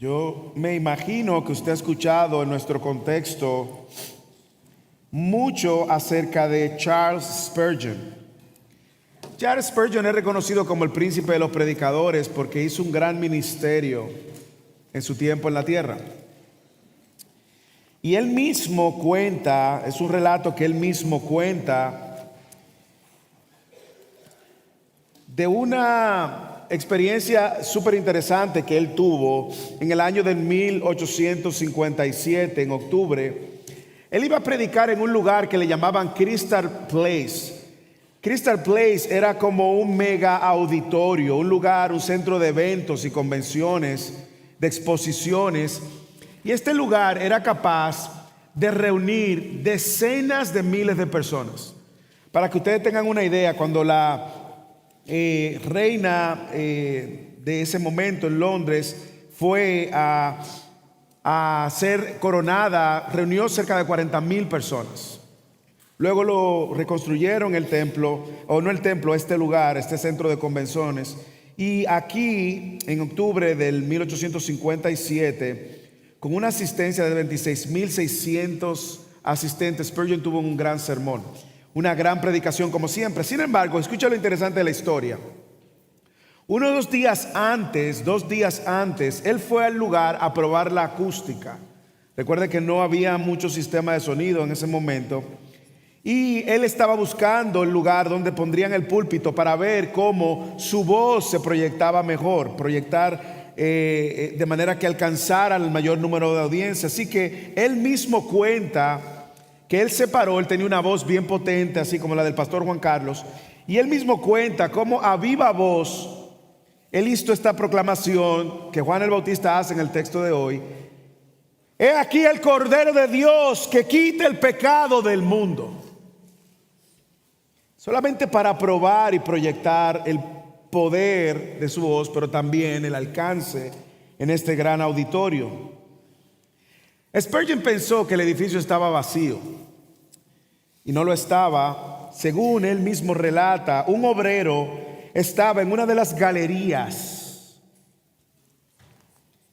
Yo me imagino que usted ha escuchado en nuestro contexto mucho acerca de Charles Spurgeon. Charles Spurgeon es reconocido como el príncipe de los predicadores porque hizo un gran ministerio en su tiempo en la tierra. Y él mismo cuenta, es un relato que él mismo cuenta de una experiencia súper interesante que él tuvo en el año de 1857, en octubre. Él iba a predicar en un lugar que le llamaban Crystal Place. Crystal Place era como un mega auditorio, un lugar, un centro de eventos y convenciones, de exposiciones. Y este lugar era capaz de reunir decenas de miles de personas. Para que ustedes tengan una idea, cuando la reina de ese momento en Londres fue a ser coronada, reunió cerca de 40,000 personas. Luego lo reconstruyeron el templo, o no el templo, este lugar, este centro de convenciones. Y aquí, en octubre del 1857, con una asistencia de 26,600 asistentes, Spurgeon tuvo un gran sermón, una gran predicación como siempre. Sin embargo, escucha lo interesante de la historia. 2 días antes, él fue al lugar a probar la acústica. Recuerde que no había mucho sistema de sonido en ese momento. Y él estaba buscando el lugar donde pondrían el púlpito para ver cómo su voz se proyectaba mejor, proyectar de manera que alcanzara el mayor número de audiencia. Así que él mismo cuenta que él se paró, él tenía una voz bien potente, así como la del pastor Juan Carlos, y él mismo cuenta cómo a viva voz él hizo esta proclamación que Juan el Bautista hace en el texto de hoy: he aquí el Cordero de Dios que quita el pecado del mundo. Solamente para probar y proyectar el poder de su voz, pero también el alcance en este gran auditorio. Spurgeon pensó que el edificio estaba vacío y no lo estaba. Según él mismo relata, un obrero estaba en una de las galerías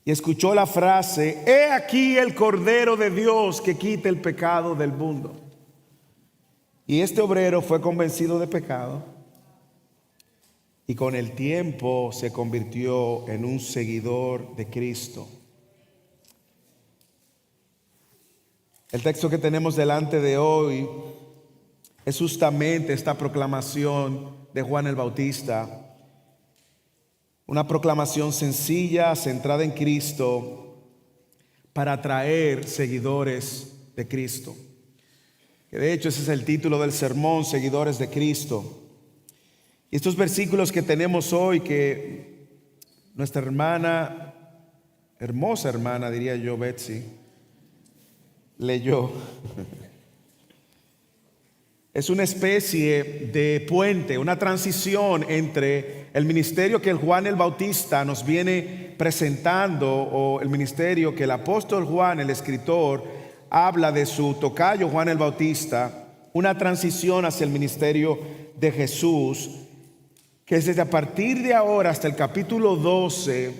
y escuchó la frase: he aquí el Cordero de Dios que quita el pecado del mundo. Y este obrero fue convencido de pecado y con el tiempo se convirtió en un seguidor de Cristo. El texto que tenemos delante de hoy es justamente esta proclamación de Juan el Bautista. Una proclamación sencilla, centrada en Cristo, para atraer seguidores de Cristo. Que de hecho ese es el título del sermón: seguidores de Cristo. Y estos versículos que tenemos hoy, que nuestra hermana, hermosa hermana diría yo, Betsy, leyó, es una especie de puente, una transición entre el ministerio que el Juan el Bautista nos viene presentando, o el ministerio que el apóstol Juan, el escritor, habla de su tocayo Juan el Bautista, una transición hacia el ministerio de Jesús, que desde a partir de ahora hasta el capítulo 12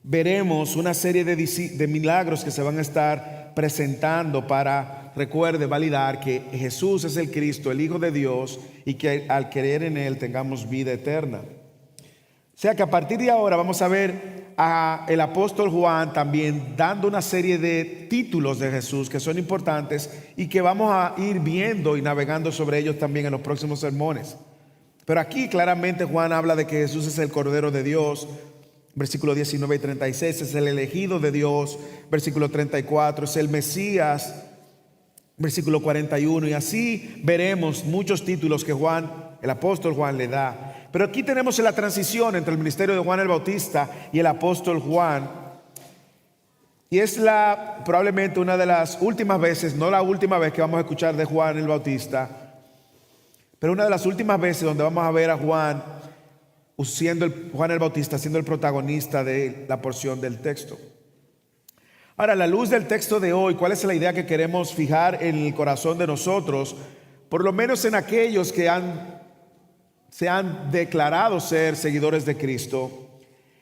veremos una serie de milagros que se van a estar presentando para, recuerde, validar que Jesús es el Cristo, el Hijo de Dios, y que al creer en Él tengamos vida eterna. O sea que a partir de ahora vamos a ver a el apóstol Juan también dando una serie de títulos de Jesús que son importantes y que vamos a ir viendo y navegando sobre ellos también en los próximos sermones. Pero aquí claramente Juan habla de que Jesús es el Cordero de Dios. Versículo 19 y 36, es el elegido de Dios. Versículo 34, es el Mesías. Versículo 41, y así veremos muchos títulos que Juan, el apóstol Juan, le da. Pero aquí tenemos la transición entre el ministerio de Juan el Bautista y el apóstol Juan. Y es probablemente una de las últimas veces, no la última vez que vamos a escuchar de Juan el Bautista, pero una de las últimas veces donde vamos a ver a Juan Juan el Bautista siendo el protagonista de la porción del texto. Ahora, a la luz del texto de hoy, ¿cuál es la idea que queremos fijar en el corazón de nosotros? Por lo menos en aquellos que se han declarado ser seguidores de Cristo.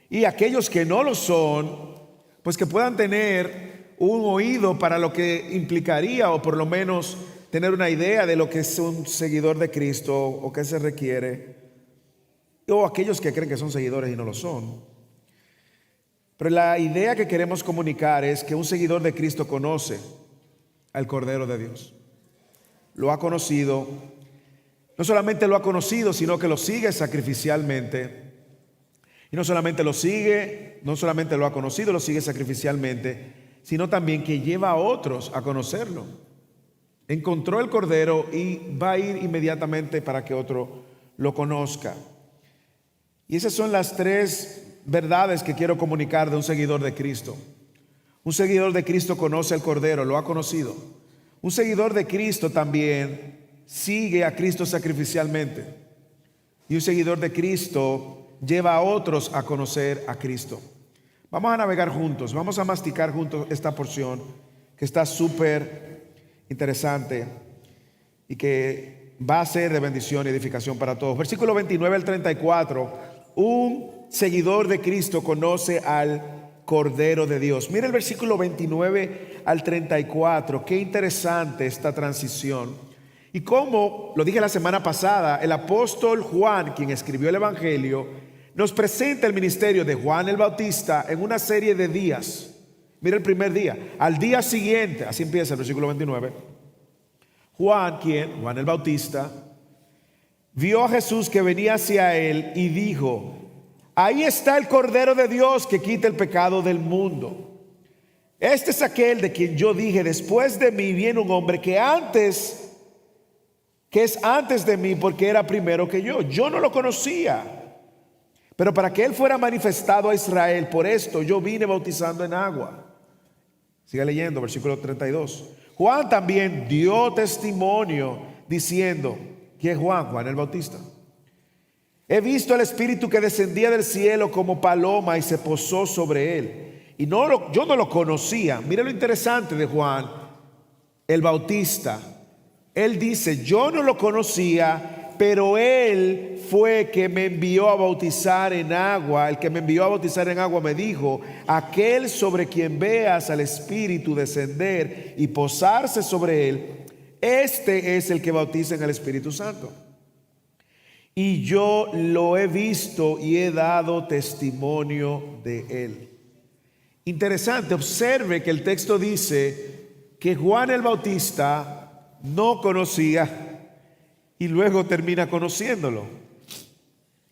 Y aquellos que no lo son, pues que puedan tener un oído para lo que implicaría, o por lo menos tener una idea de lo que es un seguidor de Cristo o qué se requiere, o aquellos que creen que son seguidores y no lo son. Pero la idea que queremos comunicar es que un seguidor de Cristo conoce al Cordero de Dios. Lo ha conocido, no solamente lo ha conocido, sino que lo sigue sacrificialmente. Y no solamente lo sigue, no solamente lo ha conocido, lo sigue sacrificialmente, sino también que lleva a otros a conocerlo. Encontró el Cordero y va a ir inmediatamente para que otro lo conozca. Y esas son las tres verdades que quiero comunicar de un seguidor de Cristo. Un seguidor de Cristo conoce al Cordero, lo ha conocido. Un seguidor de Cristo también sigue a Cristo sacrificialmente. Y un seguidor de Cristo lleva a otros a conocer a Cristo. Vamos a navegar juntos, vamos a masticar juntos esta porción que está súper interesante y que va a ser de bendición y edificación para todos. Versículo 29 al 34. Un seguidor de Cristo conoce al Cordero de Dios. Mira el versículo 29 al 34. Qué interesante esta transición. Y como lo dije la semana pasada, el apóstol Juan, quien escribió el Evangelio, nos presenta el ministerio de Juan el Bautista en una serie de días. Mira el primer día. Al día siguiente, así empieza el versículo 29. Juan el Bautista, vio a Jesús que venía hacia él y dijo: ahí está el Cordero de Dios que quita el pecado del mundo. Este es aquel de quien yo dije: después de mí viene un hombre que es antes de mí, porque era primero que yo. Yo no lo conocía, pero para que él fuera manifestado a Israel, por esto yo vine bautizando en agua. Siga leyendo, versículo 32. Juan también dio testimonio diciendo: ¿quién es Juan? Juan el Bautista. He visto al Espíritu que descendía del cielo como paloma y se posó sobre él. Y yo no lo conocía. Mire lo interesante de Juan el Bautista. Él dice: yo no lo conocía, pero él fue que me envió a bautizar en agua. El que me envió a bautizar en agua me dijo: aquel sobre quien veas al Espíritu descender y posarse sobre él, este es el que bautiza en el Espíritu Santo. Y yo lo he visto y he dado testimonio de él. Interesante, observe que el texto dice que Juan el Bautista no conocía y luego termina conociéndolo.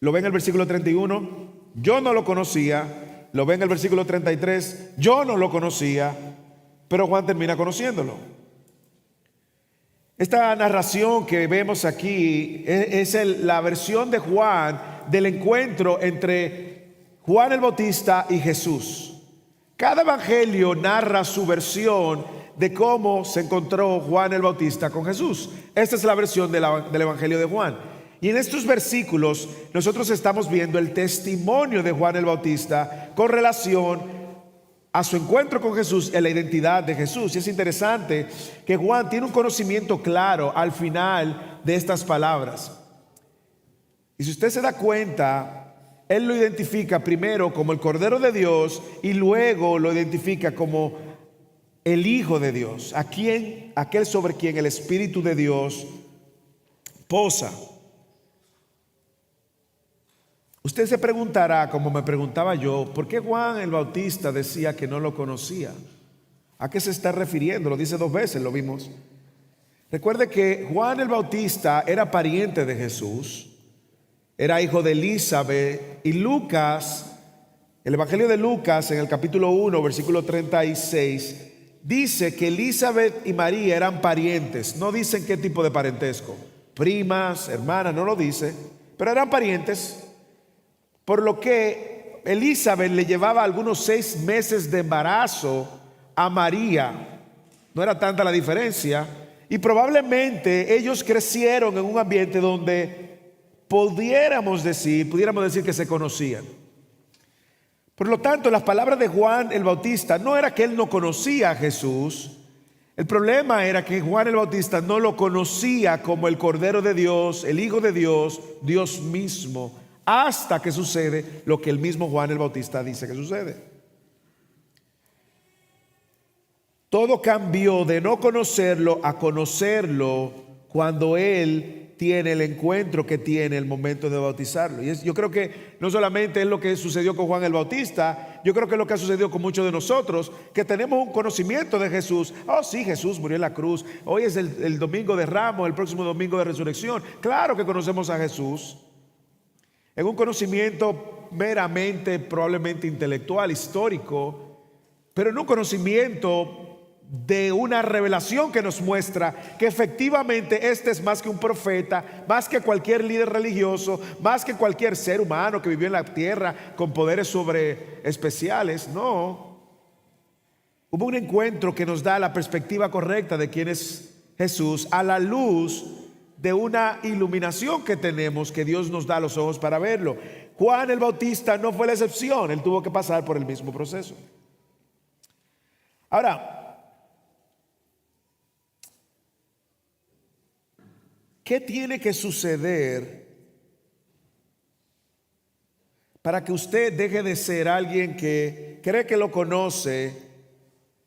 Lo ve en el versículo 31, yo no lo conocía. Lo ve en el versículo 33, yo no lo conocía, pero Juan termina conociéndolo. Esta narración que vemos aquí es la versión de Juan del encuentro entre Juan el Bautista y Jesús. Cada evangelio narra su versión de cómo se encontró Juan el Bautista con Jesús. Esta es la versión del evangelio de Juan. Y en estos versículos nosotros estamos viendo el testimonio de Juan el Bautista con relación a su encuentro con Jesús en la identidad de Jesús. Y es interesante que Juan tiene un conocimiento claro al final de estas palabras. Y si usted se da cuenta, él lo identifica primero como el Cordero de Dios y luego lo identifica como el Hijo de Dios, aquel sobre quien el Espíritu de Dios posa. Usted se preguntará, como me preguntaba yo, ¿por qué Juan el Bautista decía que no lo conocía? ¿A qué se está refiriendo? Lo dice 2 veces, lo vimos. Recuerde que Juan el Bautista era pariente de Jesús, era hijo de Elizabeth, y Lucas, el Evangelio de Lucas en el capítulo 1, versículo 36, dice que Elizabeth y María eran parientes. No dicen qué tipo de parentesco, primas, hermanas, no lo dice, pero eran parientes. Por lo que Elizabeth le llevaba algunos 6 meses de embarazo a María. No era tanta la diferencia. Y probablemente ellos crecieron en un ambiente donde pudiéramos decir que se conocían. Por lo tanto, las palabras de Juan el Bautista no era que él no conocía a Jesús. El problema era que Juan el Bautista no lo conocía como el Cordero de Dios, el Hijo de Dios, Dios mismo, hasta que sucede lo que el mismo Juan el Bautista dice que sucede. Todo cambió de no conocerlo a conocerlo cuando él tiene el encuentro que tiene el momento de bautizarlo. Y yo creo que no solamente es lo que sucedió con Juan el Bautista, yo creo que es lo que ha sucedido con muchos de nosotros, que tenemos un conocimiento de Jesús. Oh sí, Jesús murió en la cruz, hoy es el domingo de Ramos, el próximo domingo de resurrección. Claro que conocemos a Jesús en un conocimiento meramente, probablemente intelectual, histórico, pero en un conocimiento de una revelación que nos muestra que efectivamente este es más que un profeta, más que cualquier líder religioso, más que cualquier ser humano que vivió en la tierra con poderes sobre especiales. No, hubo un encuentro que nos da la perspectiva correcta de quién es Jesús a la luz de una iluminación que tenemos, que Dios nos da los ojos para verlo. Juan el Bautista no fue la excepción, él tuvo que pasar por el mismo proceso. Ahora, ¿qué tiene que suceder para que usted deje de ser alguien que cree que lo conoce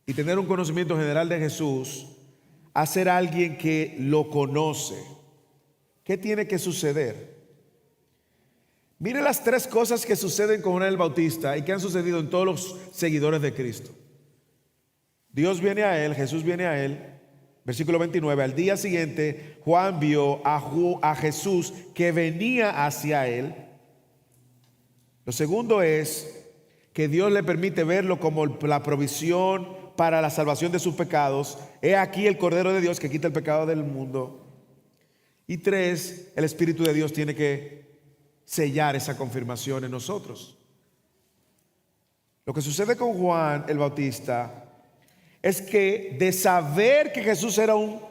y tener un conocimiento general de Jesús a ser alguien que lo conoce? ¿Qué tiene que suceder? Mire las tres cosas que suceden con Juan el Bautista y que han sucedido en todos los seguidores de Cristo. Dios viene a él, Jesús viene a él. Versículo 29, al día siguiente Juan vio a Jesús que venía hacia él. Lo segundo es que Dios le permite verlo como la provisión para la salvación de sus pecados. He aquí el Cordero de Dios que quita el pecado del mundo. Y tres, el Espíritu de Dios tiene que sellar esa confirmación en nosotros. Lo que sucede con Juan el Bautista es que de saber que Jesús era un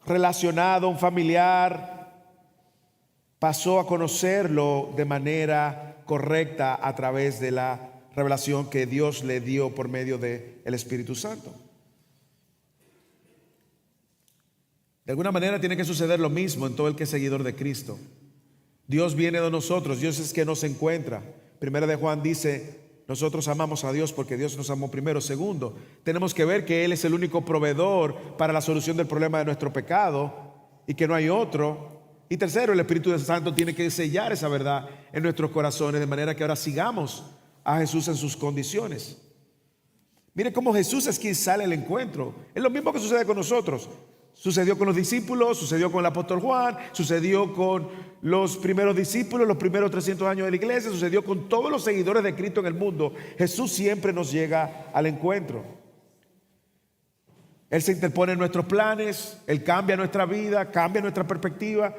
relacionado, un familiar, pasó a conocerlo de manera correcta a través de la revelación que Dios le dio por medio del Espíritu Santo. De alguna manera tiene que suceder lo mismo en todo el que es seguidor de Cristo. Dios viene de nosotros, Dios es que nos encuentra. Primera de Juan dice: nosotros amamos a Dios porque Dios nos amó primero. Segundo, tenemos que ver que Él es el único proveedor para la solución del problema de nuestro pecado y que no hay otro. Y tercero, el Espíritu Santo tiene que sellar esa verdad en nuestros corazones de manera que ahora sigamos a Jesús en sus condiciones. Mire cómo Jesús es quien sale al encuentro. Es lo mismo que sucede con nosotros. Sucedió con los discípulos, sucedió con el apóstol Juan, sucedió con los primeros discípulos, los primeros 300 años de la iglesia, sucedió con todos los seguidores de Cristo en el mundo. Jesús siempre nos llega al encuentro. Él se interpone en nuestros planes, Él cambia nuestra vida, cambia nuestra perspectiva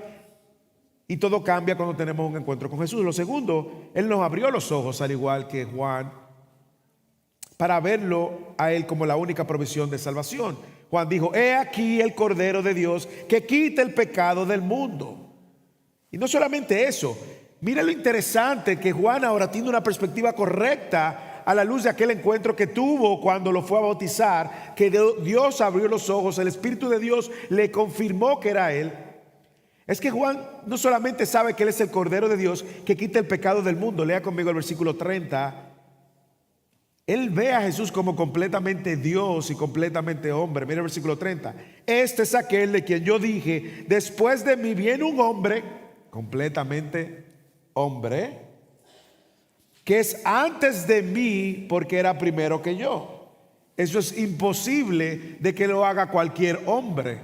y todo cambia cuando tenemos un encuentro con Jesús. Lo segundo, Él nos abrió los ojos al igual que Juan para verlo a Él como la única provisión de salvación. Juan dijo: he aquí el Cordero de Dios que quita el pecado del mundo. Y no solamente eso, mira lo interesante que Juan ahora tiene una perspectiva correcta a la luz de aquel encuentro que tuvo cuando lo fue a bautizar, que Dios abrió los ojos, el Espíritu de Dios le confirmó que era Él. Es que Juan no solamente sabe que Él es el Cordero de Dios que quita el pecado del mundo. Lea conmigo el versículo 30. Él ve a Jesús como completamente Dios y completamente hombre. Mira el versículo 30. Este es aquel de quien yo dije: después de mí viene un hombre, completamente hombre, que es antes de mí porque era primero que yo. Eso es imposible de que lo haga cualquier hombre.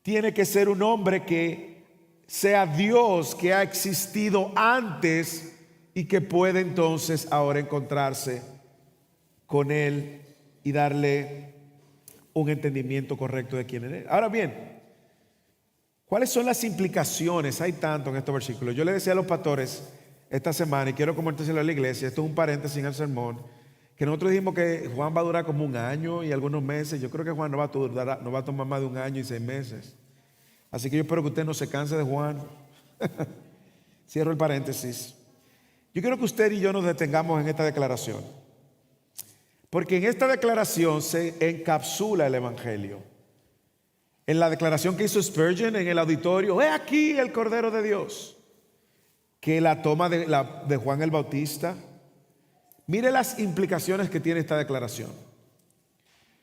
Tiene que ser un hombre que sea Dios, que ha existido antes y que puede entonces ahora encontrarse con Él y darle un entendimiento correcto de quién es Él. Ahora bien, ¿cuáles son las implicaciones? Hay tanto en estos versículos. Yo le decía a los pastores esta semana, y quiero compartírselo a la iglesia, esto es un paréntesis en el sermón, que nosotros dijimos que Juan va a durar como un año y algunos meses. Yo creo que Juan no va a tomar más de un año y 6 meses. Así que yo espero que usted no se canse de Juan. Cierro el paréntesis. Yo quiero que usted y yo nos detengamos en esta declaración, porque en esta declaración se encapsula el Evangelio. En la declaración que hizo Spurgeon en el auditorio: he aquí el Cordero de Dios. que la toma de Juan el Bautista. Mire las implicaciones que tiene esta declaración.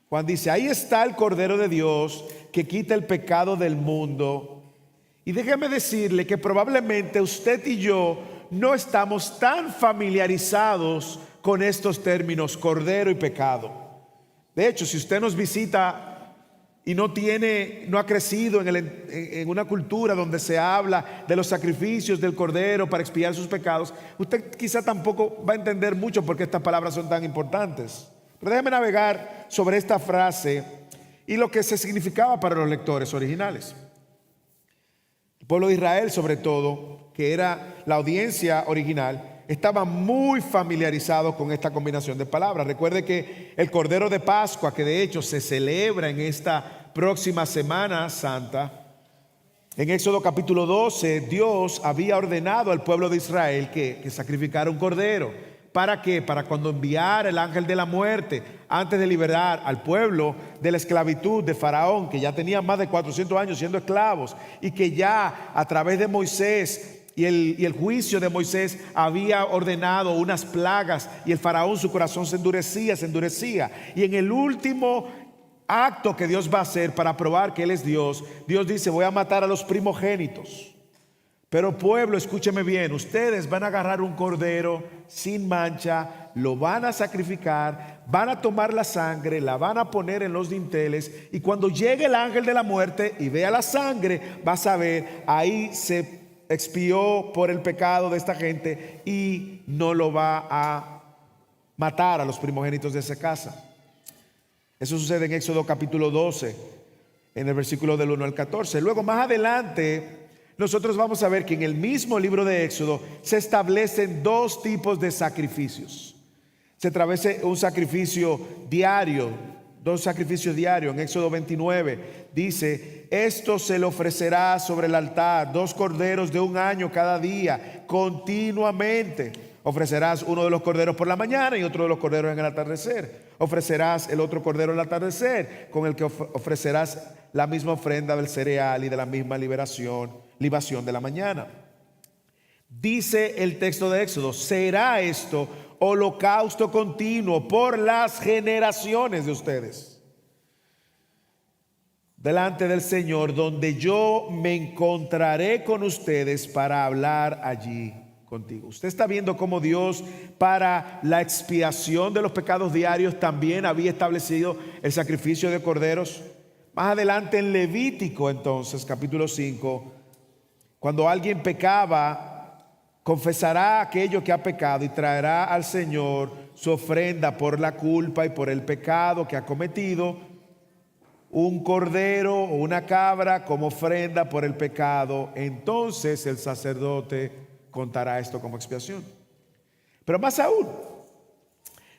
Juan dice: ahí está el Cordero de Dios que quita el pecado del mundo. Y déjeme decirle que probablemente usted y yo no estamos tan familiarizados con estos términos, cordero y pecado. De hecho, si usted nos visita y no ha crecido en una cultura donde se habla de los sacrificios del cordero para expiar sus pecados, usted quizá tampoco va a entender mucho por qué estas palabras son tan importantes. Pero déjeme navegar sobre esta frase y lo que se significaba para los lectores originales. El pueblo de Israel, sobre todo, que era la audiencia original, estaba muy familiarizado con esta combinación de palabras. Recuerde que el Cordero de Pascua, que de hecho se celebra en esta próxima Semana Santa, en Éxodo capítulo 12, Dios había ordenado al pueblo de Israel que sacrificara un cordero. ¿Para qué? Para cuando enviara el ángel de la muerte, antes de liberar al pueblo de la esclavitud de Faraón, que ya tenía más de 400 años siendo esclavos, y que ya a través de Moisés y el juicio de Moisés había ordenado unas plagas, y el Faraón, su corazón se endurecía. Y en el último acto que Dios va a hacer para probar que Él es Dios, Dios dice: voy a matar a los primogénitos. Pero pueblo, escúcheme bien, ustedes van a agarrar un cordero sin mancha, lo van a sacrificar, van a tomar la sangre, la van a poner en los dinteles, y cuando llegue el ángel de la muerte y vea la sangre, va a saber, ahí se expió por el pecado de esta gente y no lo va a matar a los primogénitos de esa casa. Eso sucede en Éxodo capítulo 12, en el versículo del 1 al 14. Luego, más adelante, nosotros vamos a ver que en el mismo libro de Éxodo se establecen dos tipos de sacrificios. Se establece un sacrificio diario, dos sacrificios diarios. En Éxodo 29 dice: esto se le ofrecerá sobre el altar, 2 corderos de 1 año cada día, continuamente. Ofrecerás uno de los corderos por la mañana y otro de los corderos en el atardecer. Ofrecerás el otro cordero al atardecer, con el que ofrecerás la misma ofrenda del cereal y de la misma libación de la mañana. Dice el texto de Éxodo: será esto holocausto continuo por las generaciones de ustedes delante del Señor, donde yo me encontraré con ustedes para hablar allí contigo. Usted está viendo cómo Dios, para la expiación de los pecados diarios, también había establecido el sacrificio de corderos. Más adelante en Levítico, entonces, capítulo 5, cuando alguien pecaba, confesará aquello que ha pecado y traerá al Señor su ofrenda por la culpa y por el pecado que ha cometido, un cordero o una cabra como ofrenda por el pecado. Entonces el sacerdote contará esto como expiación. Pero más aún,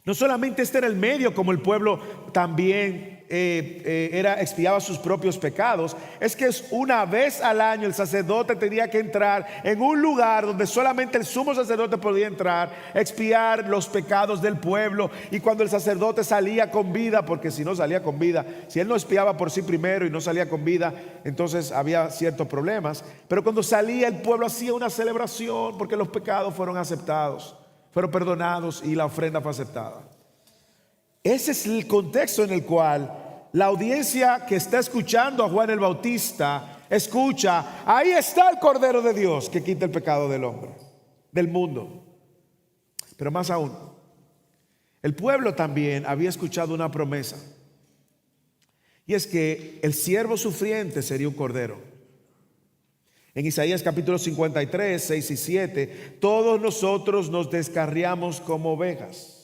no solamente este era el medio como el pueblo también expiaba sus propios pecados, es que una vez al año el sacerdote tenía que entrar en un lugar donde solamente el sumo sacerdote podía entrar, expiar los pecados del pueblo. Y cuando el sacerdote salía con vida, porque si no salía con vida, si él no expiaba por sí primero y no salía con vida, entonces había ciertos problemas. Pero cuando salía, el pueblo hacía una celebración porque los pecados fueron aceptados, fueron perdonados y la ofrenda fue aceptada. Ese es el contexto en el cual la audiencia que está escuchando a Juan el Bautista escucha: ahí está el Cordero de Dios que quita el pecado del hombre, del mundo. Pero más aún, el pueblo también había escuchado una promesa, y es que el siervo sufriente sería un cordero. En Isaías capítulo 53, 6 y 7, todos nosotros nos descarriamos como ovejas,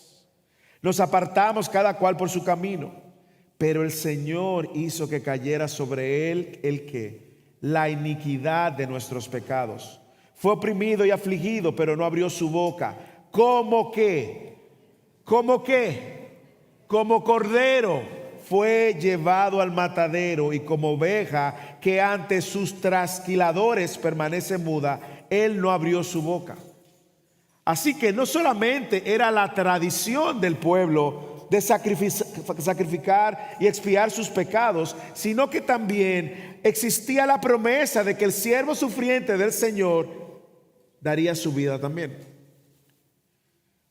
nos apartamos cada cual por su camino, pero el Señor hizo que cayera sobre él la iniquidad de nuestros pecados. Fue oprimido y afligido, pero no abrió su boca. ¿Cómo qué? Como cordero fue llevado al matadero, y como oveja que ante sus trasquiladores permanece muda, él no abrió su boca. Así que no solamente era la tradición del pueblo de sacrificar y expiar sus pecados, sino que también existía la promesa de que el siervo sufriente del Señor daría su vida también.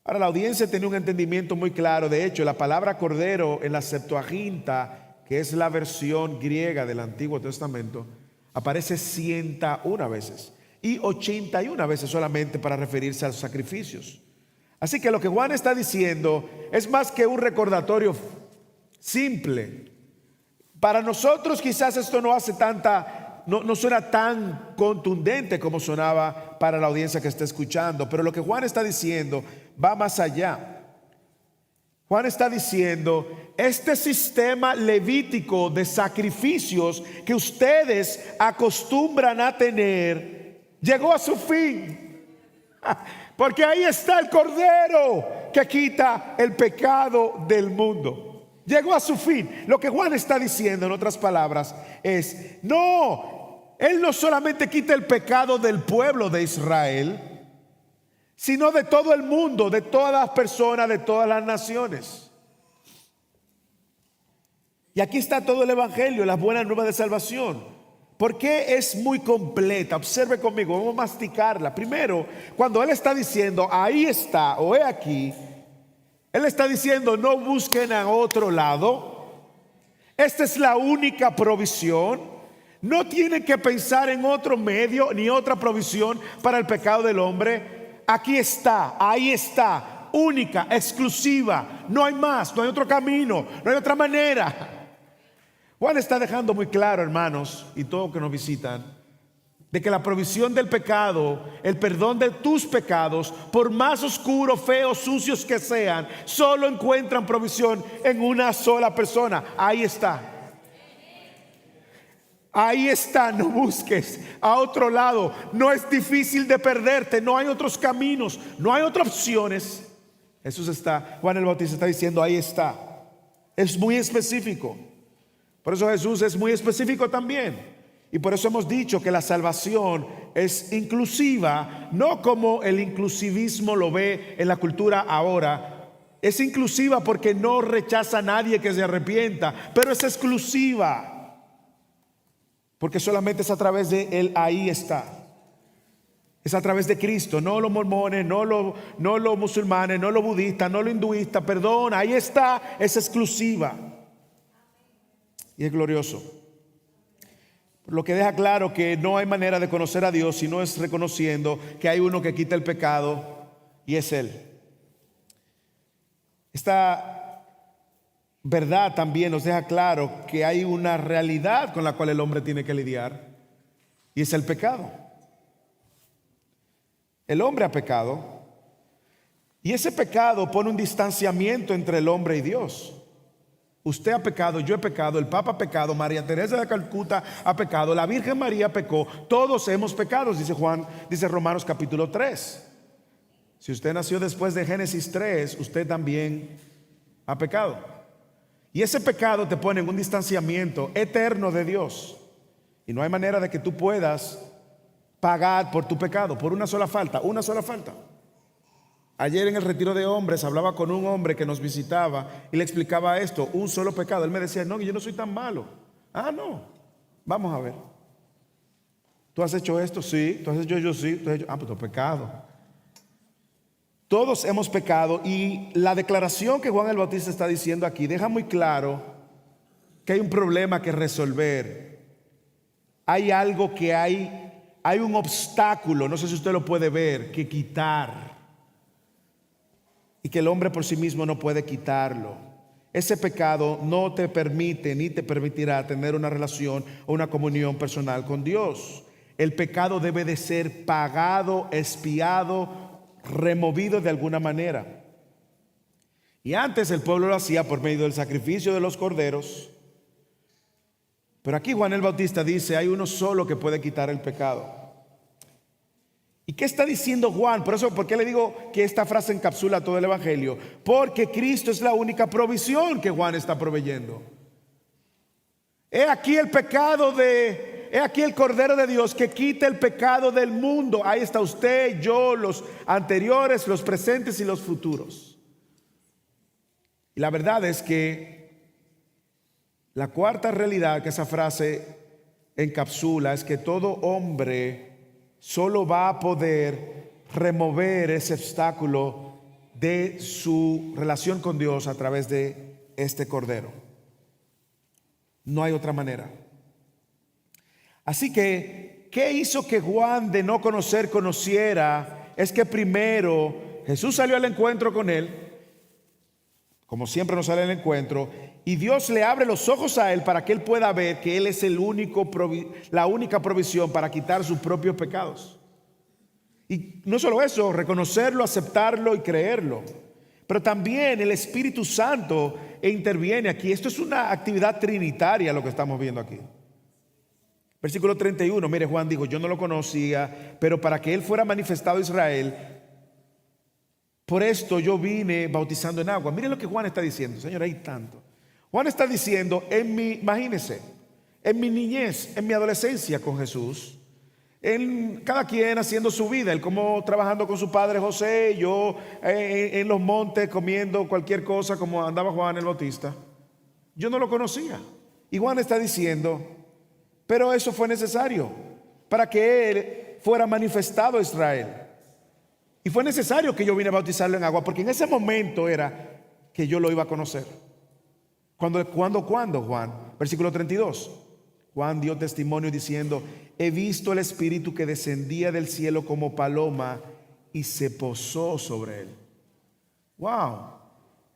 Ahora, la audiencia tenía un entendimiento muy claro. De hecho, la palabra cordero en la Septuaginta, que es la versión griega del Antiguo Testamento, aparece 101 veces y 81 veces solamente para referirse a los sacrificios. Así que lo que Juan está diciendo es más que un recordatorio simple. Para nosotros quizás esto no suena tan contundente como sonaba para la audiencia que está escuchando, pero lo que Juan está diciendo va más allá. Juan está diciendo, este sistema levítico de sacrificios que ustedes acostumbran a tener, llegó a su fin. Porque ahí está el Cordero que quita el pecado del mundo. Llegó a su fin. Lo que Juan está diciendo, en otras palabras, es, no, Él no solamente quita el pecado del pueblo de Israel, sino de todo el mundo, de todas las personas, de todas las naciones. Y aquí está todo el evangelio, las buenas nuevas de salvación. ¿Por qué es muy completa? Observe conmigo, vamos a masticarla. Primero, cuando Él está diciendo, ahí está, o he aquí, Él está diciendo, no busquen a otro lado. Esta es la única provisión. No tienen que pensar en otro medio ni otra provisión para el pecado del hombre. Aquí está, ahí está, única, exclusiva. No hay más, no hay otro camino, no hay otra manera. Juan está dejando muy claro, hermanos, y todos que nos visitan, de que la provisión del pecado, el perdón de tus pecados, por más oscuros, feos, sucios que sean, solo encuentran provisión en una sola persona. Ahí está. Ahí está, no busques a otro lado. No es difícil de perderte, no hay otros caminos, no hay otras opciones. Juan el Bautista está diciendo, ahí está. Es muy específico. Por eso Jesús es muy específico también. Y por eso hemos dicho que la salvación es inclusiva, no como el inclusivismo lo ve en la cultura ahora. Es inclusiva porque no rechaza a nadie que se arrepienta, pero es exclusiva porque solamente es a través de Él, ahí está. Es a través de Cristo, no los mormones, no los musulmanes, no los budistas, no los hinduistas, perdón, ahí está, es exclusiva. Y es glorioso. Lo que deja claro que no hay manera de conocer a Dios si no es reconociendo que hay uno que quita el pecado y es Él. Esta verdad también nos deja claro que hay una realidad con la cual el hombre tiene que lidiar y es el pecado. El hombre ha pecado y ese pecado pone un distanciamiento entre el hombre y Dios. Usted ha pecado, yo he pecado, el Papa ha pecado, María Teresa de Calcuta ha pecado, la Virgen María pecó, todos hemos pecado, dice Romanos capítulo 3. Si usted nació después de Génesis 3, usted también ha pecado. Y ese pecado te pone en un distanciamiento eterno de Dios. Y no hay manera de que tú puedas pagar por tu pecado, por una sola falta, una sola falta. Ayer en el retiro de hombres hablaba con un hombre que nos visitaba y le explicaba esto, un solo pecado. Él me decía, no, yo no soy tan malo. Ah, no, vamos a ver. ¿Tú has hecho esto? Sí. ¿Tú has hecho yo? Sí. ¿Tú has hecho? Pues tu pecado. Todos hemos pecado y la declaración que Juan el Bautista está diciendo aquí deja muy claro que hay un problema que resolver. Hay algo que hay un obstáculo, no sé si usted lo puede ver, que quitar. Y que el hombre por sí mismo no puede quitarlo. Ese pecado no te permite ni te permitirá tener una relación o una comunión personal con Dios. El pecado debe de ser pagado, expiado, removido de alguna manera. Y antes el pueblo lo hacía por medio del sacrificio de los corderos. Pero aquí Juan el Bautista dice, hay uno solo que puede quitar el pecado. ¿Y qué está diciendo Juan? ¿Por qué le digo que esta frase encapsula todo el evangelio? Porque Cristo es la única provisión que Juan está proveyendo. He aquí he aquí el Cordero de Dios que quita el pecado del mundo. Ahí está usted, yo, los anteriores, los presentes y los futuros. Y la verdad es que la cuarta realidad que esa frase encapsula es que todo hombre solo va a poder remover ese obstáculo de su relación con Dios a través de este Cordero. No hay otra manera. Así que, ¿qué hizo que Juan, de no conocer, conociera? Es que primero Jesús salió al encuentro con él, como siempre nos sale al encuentro, y Dios le abre los ojos a él para que él pueda ver que él es la única provisión para quitar sus propios pecados. Y no solo eso, reconocerlo, aceptarlo y creerlo. Pero también el Espíritu Santo interviene aquí. Esto es una actividad trinitaria lo que estamos viendo aquí. Versículo 31, mire, Juan dijo: yo no lo conocía, pero para que él fuera manifestado a Israel, por esto yo vine bautizando en agua. Mire lo que Juan está diciendo, Señor, hay tanto. Juan está diciendo, imagínense, en mi niñez, en mi adolescencia con Jesús, en cada quien haciendo su vida, él como trabajando con su padre José, yo en los montes comiendo cualquier cosa como andaba Juan el Bautista. Yo no lo conocía. Y Juan está diciendo, pero eso fue necesario para que él fuera manifestado a Israel. Y fue necesario que yo vine a bautizarlo en agua, porque en ese momento era que yo lo iba a conocer. ¿Cuándo, Juan? Versículo 32. Juan dio testimonio diciendo: he visto el Espíritu que descendía del cielo como paloma y se posó sobre él. Wow.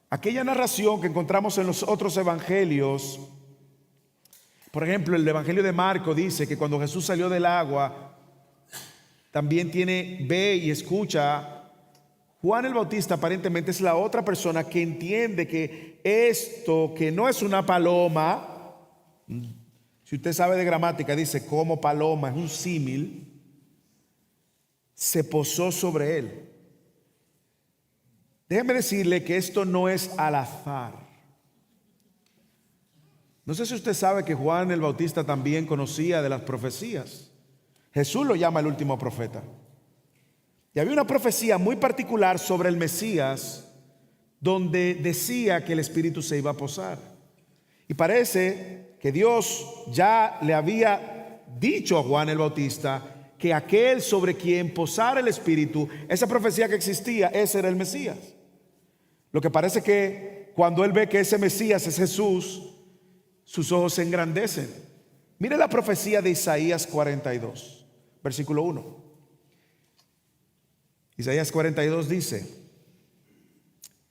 Aquella narración que encontramos en los otros evangelios, por ejemplo, el evangelio de Marco dice que cuando Jesús salió del agua, también ve y escucha. Juan el Bautista aparentemente es la otra persona que entiende que esto, que no es una paloma, si usted sabe de gramática, dice como paloma, es un símil, se posó sobre él. Déjeme decirle que esto no es al azar. No sé si usted sabe que Juan el Bautista también conocía de las profecías. Jesús lo llama el último profeta. Y había una profecía muy particular sobre el Mesías, donde decía que el Espíritu se iba a posar. Y parece que Dios ya le había dicho a Juan el Bautista que aquel sobre quien posara el Espíritu, esa profecía que existía, ese era el Mesías. Lo que parece que cuando él ve que ese Mesías es Jesús, sus ojos se engrandecen. Mire la profecía de Isaías 42, versículo 1. Isaías 42 dice: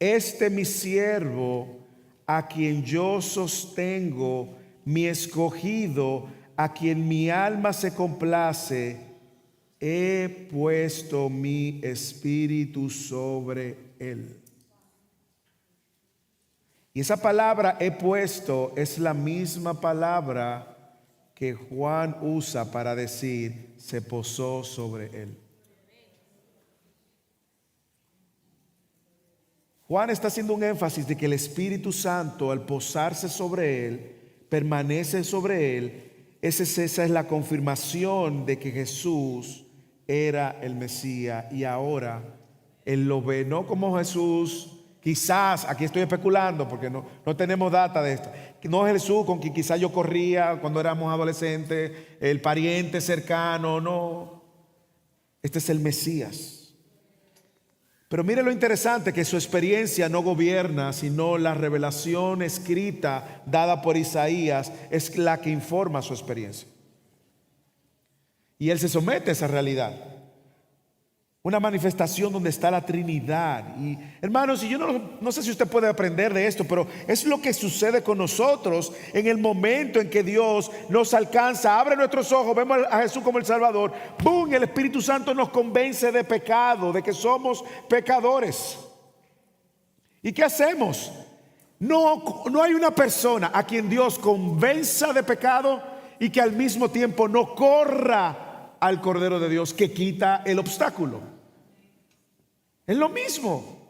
este mi siervo, a quien yo sostengo, mi escogido, a quien mi alma se complace, he puesto mi espíritu sobre él. Y esa palabra he puesto es la misma palabra que Juan usa para decir se posó sobre él. Juan está haciendo un énfasis de que el Espíritu Santo, al posarse sobre él, permanece sobre él. Esa es la confirmación de que Jesús era el Mesías. Y ahora él lo ve no como Jesús, quizás, aquí estoy especulando porque no tenemos data de esto, no es Jesús con quien quizás yo corría cuando éramos adolescentes, el pariente cercano, no. Este es el Mesías. Pero mire lo interesante, que su experiencia no gobierna, sino la revelación escrita dada por Isaías es la que informa su experiencia. Y él se somete a esa realidad. Una manifestación donde está la Trinidad. Y hermanos, y yo no sé si usted puede aprender de esto, pero es lo que sucede con nosotros en el momento en que Dios nos alcanza, abre nuestros ojos, vemos a Jesús como el Salvador. ¡Bum! El Espíritu Santo nos convence de pecado, de que somos pecadores. ¿Y qué hacemos? No hay una persona a quien Dios convenza de pecado y que al mismo tiempo no corra al Cordero de Dios que quita el obstáculo. Es lo mismo.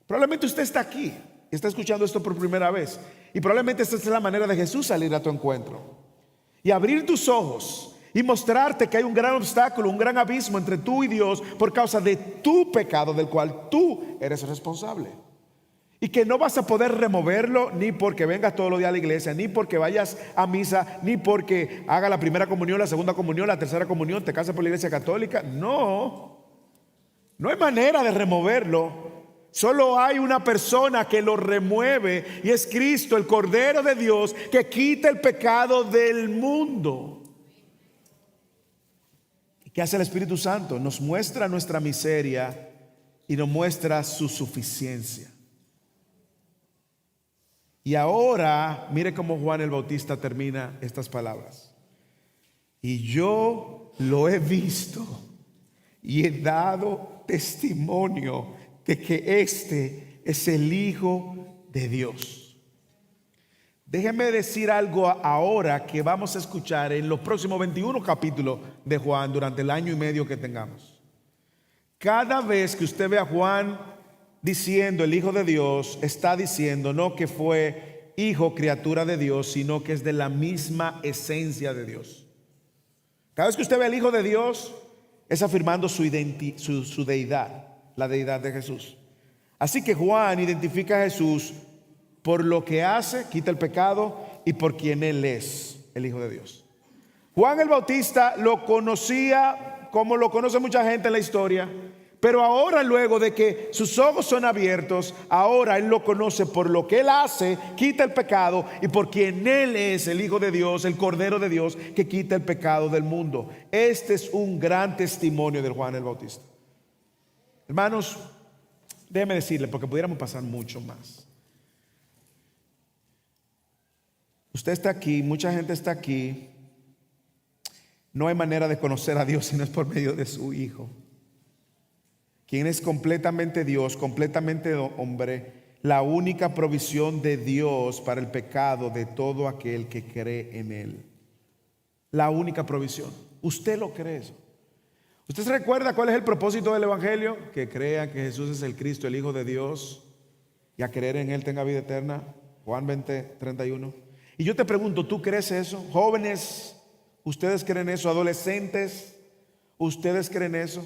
Probablemente usted está aquí, está escuchando esto por primera vez, y probablemente esta es la manera de Jesús salir a tu encuentro y abrir tus ojos y mostrarte que hay un gran obstáculo, un gran abismo entre tú y Dios por causa de tu pecado del cual tú eres responsable. Y que no vas a poder removerlo ni porque vengas todos los días a la iglesia, ni porque vayas a misa, ni porque haga la primera comunión, la segunda comunión, la tercera comunión, te cases por la iglesia católica. No, no hay manera de removerlo. Solo hay una persona que lo remueve y es Cristo, el Cordero de Dios, que quita el pecado del mundo. ¿Qué hace el Espíritu Santo? Nos muestra nuestra miseria y nos muestra su suficiencia. Y ahora, mire cómo Juan el Bautista termina estas palabras. Y yo lo he visto y he dado testimonio de que este es el Hijo de Dios. Déjenme decir algo ahora que vamos a escuchar en los próximos 21 capítulos de Juan durante el año y medio que tengamos. Cada vez que usted ve a Juan diciendo el Hijo de Dios, está diciendo no que fue hijo, criatura de Dios, sino que es de la misma esencia de Dios. Cada vez que usted ve al Hijo de Dios, es afirmando su deidad, la deidad de Jesús. Así que Juan identifica a Jesús por lo que hace, quita el pecado, y por quien Él es, el Hijo de Dios. Juan el Bautista lo conocía como lo conoce mucha gente en la historia, pero ahora, luego de que sus ojos son abiertos, ahora Él lo conoce por lo que Él hace, quita el pecado, y por quien Él es, el Hijo de Dios, el Cordero de Dios, que quita el pecado del mundo. Este es un gran testimonio de Juan el Bautista. Hermanos, déjeme decirle, porque pudiéramos pasar mucho más. Usted está aquí, mucha gente está aquí. No hay manera de conocer a Dios si no es por medio de su Hijo, quien es completamente Dios, completamente hombre, la única provisión de Dios para el pecado de todo aquel que cree en Él. La única provisión. ¿Usted lo cree eso? ¿Usted se recuerda cuál es el propósito del Evangelio? Que crean que Jesús es el Cristo, el Hijo de Dios, y a creer en Él tenga vida eterna. Juan 20:31. Y yo te pregunto, ¿tú crees eso? Jóvenes, ¿ustedes creen eso? Adolescentes, ¿ustedes creen eso?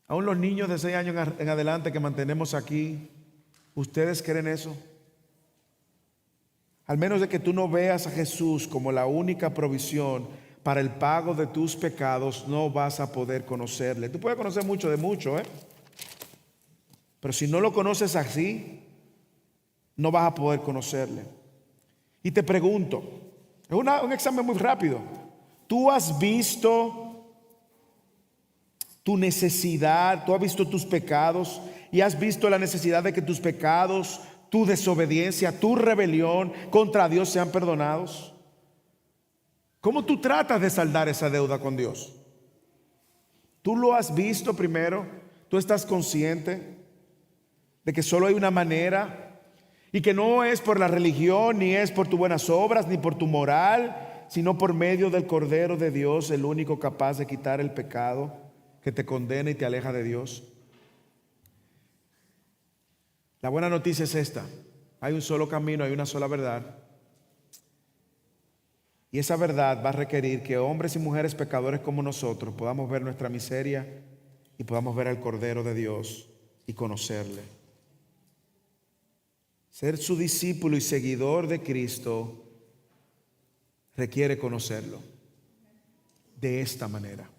Aún los niños de 6 años en adelante que mantenemos aquí, ¿ustedes creen eso? Al menos de que tú no veas a Jesús como la única provisión para el pago de tus pecados, no vas a poder conocerle. Tú puedes conocer mucho de mucho, pero si no lo conoces así, no vas a poder conocerle. Y te pregunto, es un examen muy rápido. ¿Tú has visto tu necesidad? ¿Tú has visto tus pecados? ¿Y has visto la necesidad de que tus pecados, tu desobediencia, tu rebelión contra Dios sean perdonados? ¿Cómo tú tratas de saldar esa deuda con Dios? ¿Tú lo has visto primero? ¿Tú estás consciente de que solo hay una manera? Y que no es por la religión, ni es por tus buenas obras, ni por tu moral, sino por medio del Cordero de Dios, el único capaz de quitar el pecado que te condena y te aleja de Dios. La buena noticia es esta: hay un solo camino, hay una sola verdad. Y esa verdad va a requerir que hombres y mujeres pecadores como nosotros podamos ver nuestra miseria y podamos ver al Cordero de Dios y conocerle. Ser su discípulo y seguidor de Cristo requiere conocerlo de esta manera.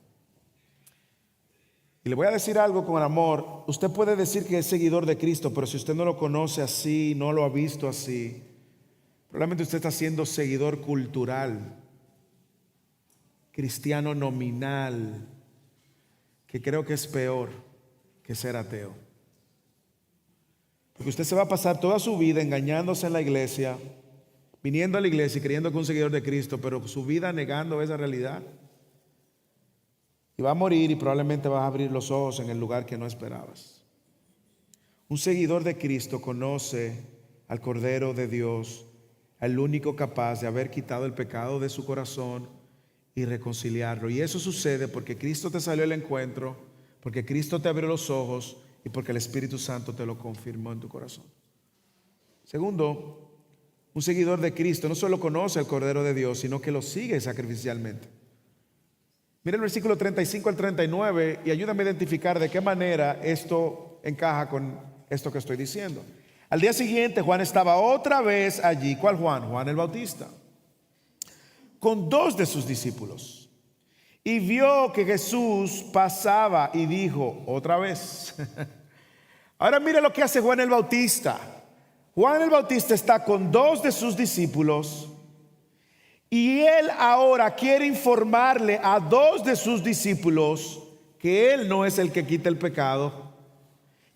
Y le voy a decir algo con amor. Usted puede decir que es seguidor de Cristo, pero si usted no lo conoce así, no lo ha visto así, probablemente usted está siendo seguidor cultural, cristiano nominal, que creo que es peor que ser ateo. Porque usted se va a pasar toda su vida engañándose en la iglesia, viniendo a la iglesia y creyendo que es un seguidor de Cristo, pero su vida negando esa realidad. Y va a morir y probablemente vas a abrir los ojos en el lugar que no esperabas. Un seguidor de Cristo conoce al Cordero de Dios, al único capaz de haber quitado el pecado de su corazón y reconciliarlo. Y eso sucede porque Cristo te salió al encuentro, porque Cristo te abrió los ojos y porque el Espíritu Santo te lo confirmó en tu corazón. Segundo, un seguidor de Cristo no solo conoce al Cordero de Dios, sino que lo sigue sacrificialmente. Mira el versículo 35 al 39 y ayúdame a identificar de qué manera esto encaja con esto que estoy diciendo. Al día siguiente Juan estaba otra vez allí. ¿Cuál Juan? Juan el Bautista, con 2 de sus discípulos. Y vio que Jesús pasaba y dijo otra vez. Ahora mire lo que hace Juan el Bautista. Juan el Bautista está con 2 de sus discípulos y él ahora quiere informarle a 2 de sus discípulos que él no es el que quita el pecado,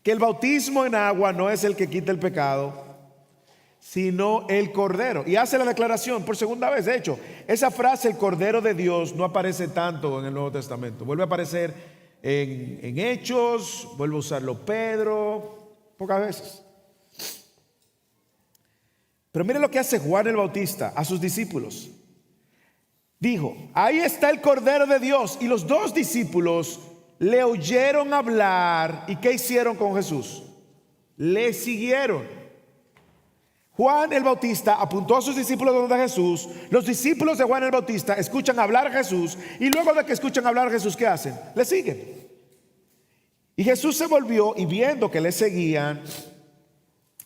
que el bautismo en agua no es el que quita el pecado, sino el Cordero. Y hace la declaración por segunda vez. De hecho, esa frase, el Cordero de Dios, no aparece tanto en el Nuevo Testamento. Vuelve a aparecer en Hechos, vuelve a usarlo Pedro, pocas veces. Pero mire lo que hace Juan el Bautista a sus discípulos. Dijo, ahí está el Cordero de Dios. Y los 2 discípulos le oyeron hablar. ¿Y qué hicieron con Jesús? Le siguieron. Juan el Bautista apuntó a sus discípulos donde Jesús. Los discípulos de Juan el Bautista escuchan hablar a Jesús. Y luego de que escuchan hablar a Jesús, ¿qué hacen? Le siguen. Y Jesús se volvió y viendo que le seguían,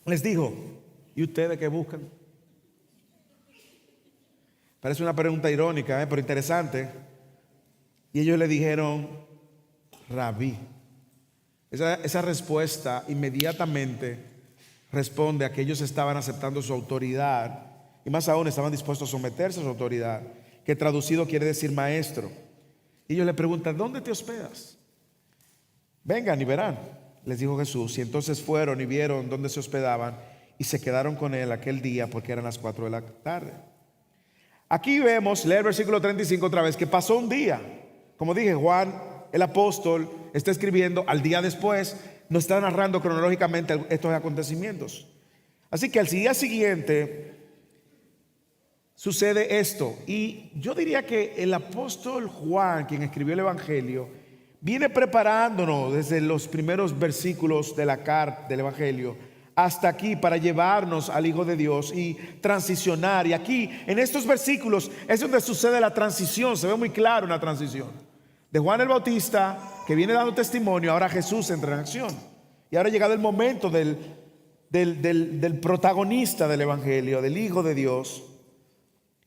les dijo, ¿y ustedes qué buscan? Parece una pregunta irónica, pero interesante. Y ellos le dijeron, Rabí. Esa respuesta inmediatamente responde a que ellos estaban aceptando su autoridad y más aún estaban dispuestos a someterse a su autoridad, que traducido quiere decir maestro. Y ellos le preguntan, ¿dónde te hospedas? Vengan y verán, les dijo Jesús. Y entonces fueron y vieron dónde se hospedaban y se quedaron con él aquel día porque eran las 4 de la tarde. Aquí vemos, lee el versículo 35 otra vez, que pasó un día. Como dije, Juan el apóstol está escribiendo al día después, nos está narrando cronológicamente estos acontecimientos. Así que al día siguiente sucede esto. Y yo diría que el apóstol Juan, quien escribió el Evangelio, viene preparándonos desde los primeros versículos de la carta del Evangelio hasta aquí para llevarnos al Hijo de Dios y transicionar. Y aquí en estos versículos es donde sucede la transición. Se ve muy claro una transición de Juan el Bautista, que viene dando testimonio. Ahora Jesús entra en acción. Y ahora ha llegado el momento del protagonista del Evangelio, del Hijo de Dios.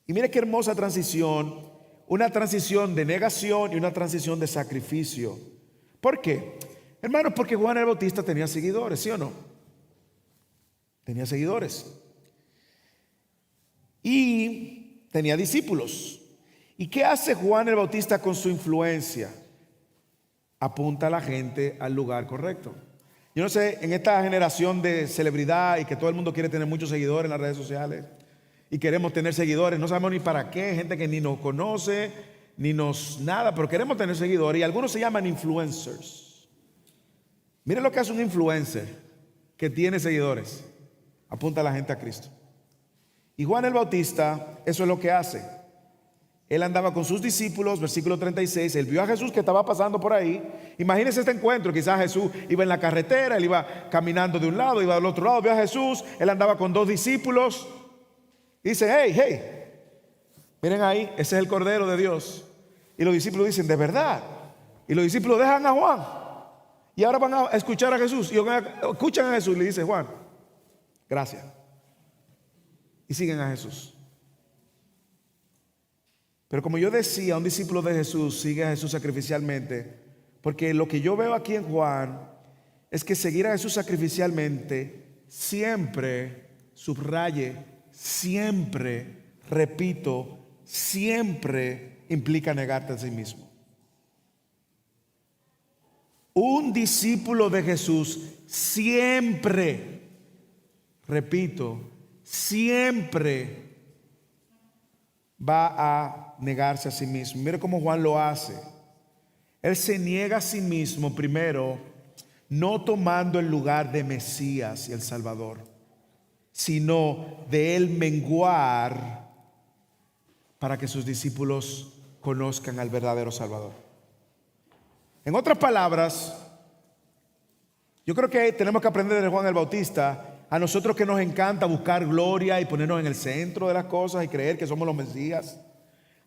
Y mire qué hermosa transición. Una transición de negación y una transición de sacrificio. ¿Por qué? Hermanos, porque Juan el Bautista tenía seguidores, ¿sí o no? Tenía seguidores. Y tenía discípulos. ¿Y qué hace Juan el Bautista con su influencia? Apunta a la gente al lugar correcto. Yo no sé, en esta generación de celebridad y que todo el mundo quiere tener muchos seguidores en las redes sociales y queremos tener seguidores, no sabemos ni para qué, gente que ni nos conoce, ni nos nada, pero queremos tener seguidores y algunos se llaman influencers. Miren lo que hace un influencer que tiene seguidores. Apunta a la gente a Cristo. Y Juan el Bautista, eso es lo que hace. Él andaba con sus discípulos, versículo 36, él vio a Jesús que estaba pasando por ahí. Imagínense este encuentro, quizás Jesús iba en la carretera, él iba caminando de un lado, iba del otro lado, vio a Jesús, él andaba con 2 discípulos. Dice, hey, miren ahí, ese es el Cordero de Dios. Y los discípulos dicen, ¿de verdad? Y los discípulos dejan a Juan. Y ahora van a escuchar a Jesús. Y escuchan a Jesús y le dice, Juan, gracias. Y siguen a Jesús. Pero como yo decía, un discípulo de Jesús sigue a Jesús sacrificialmente, porque lo que yo veo aquí en Juan es que seguir a Jesús sacrificialmente siempre, subraye, siempre, repito, siempre implica negarte a sí mismo. Un discípulo de Jesús siempre, repito, siempre va a negarse a sí mismo. Mire cómo Juan lo hace. Él se niega a sí mismo primero, no tomando el lugar de Mesías y el Salvador, sino de él menguar para que sus discípulos conozcan al verdadero Salvador. En otras palabras, yo creo que tenemos que aprender de Juan el Bautista. A nosotros que nos encanta buscar gloria y ponernos en el centro de las cosas y creer que somos los Mesías,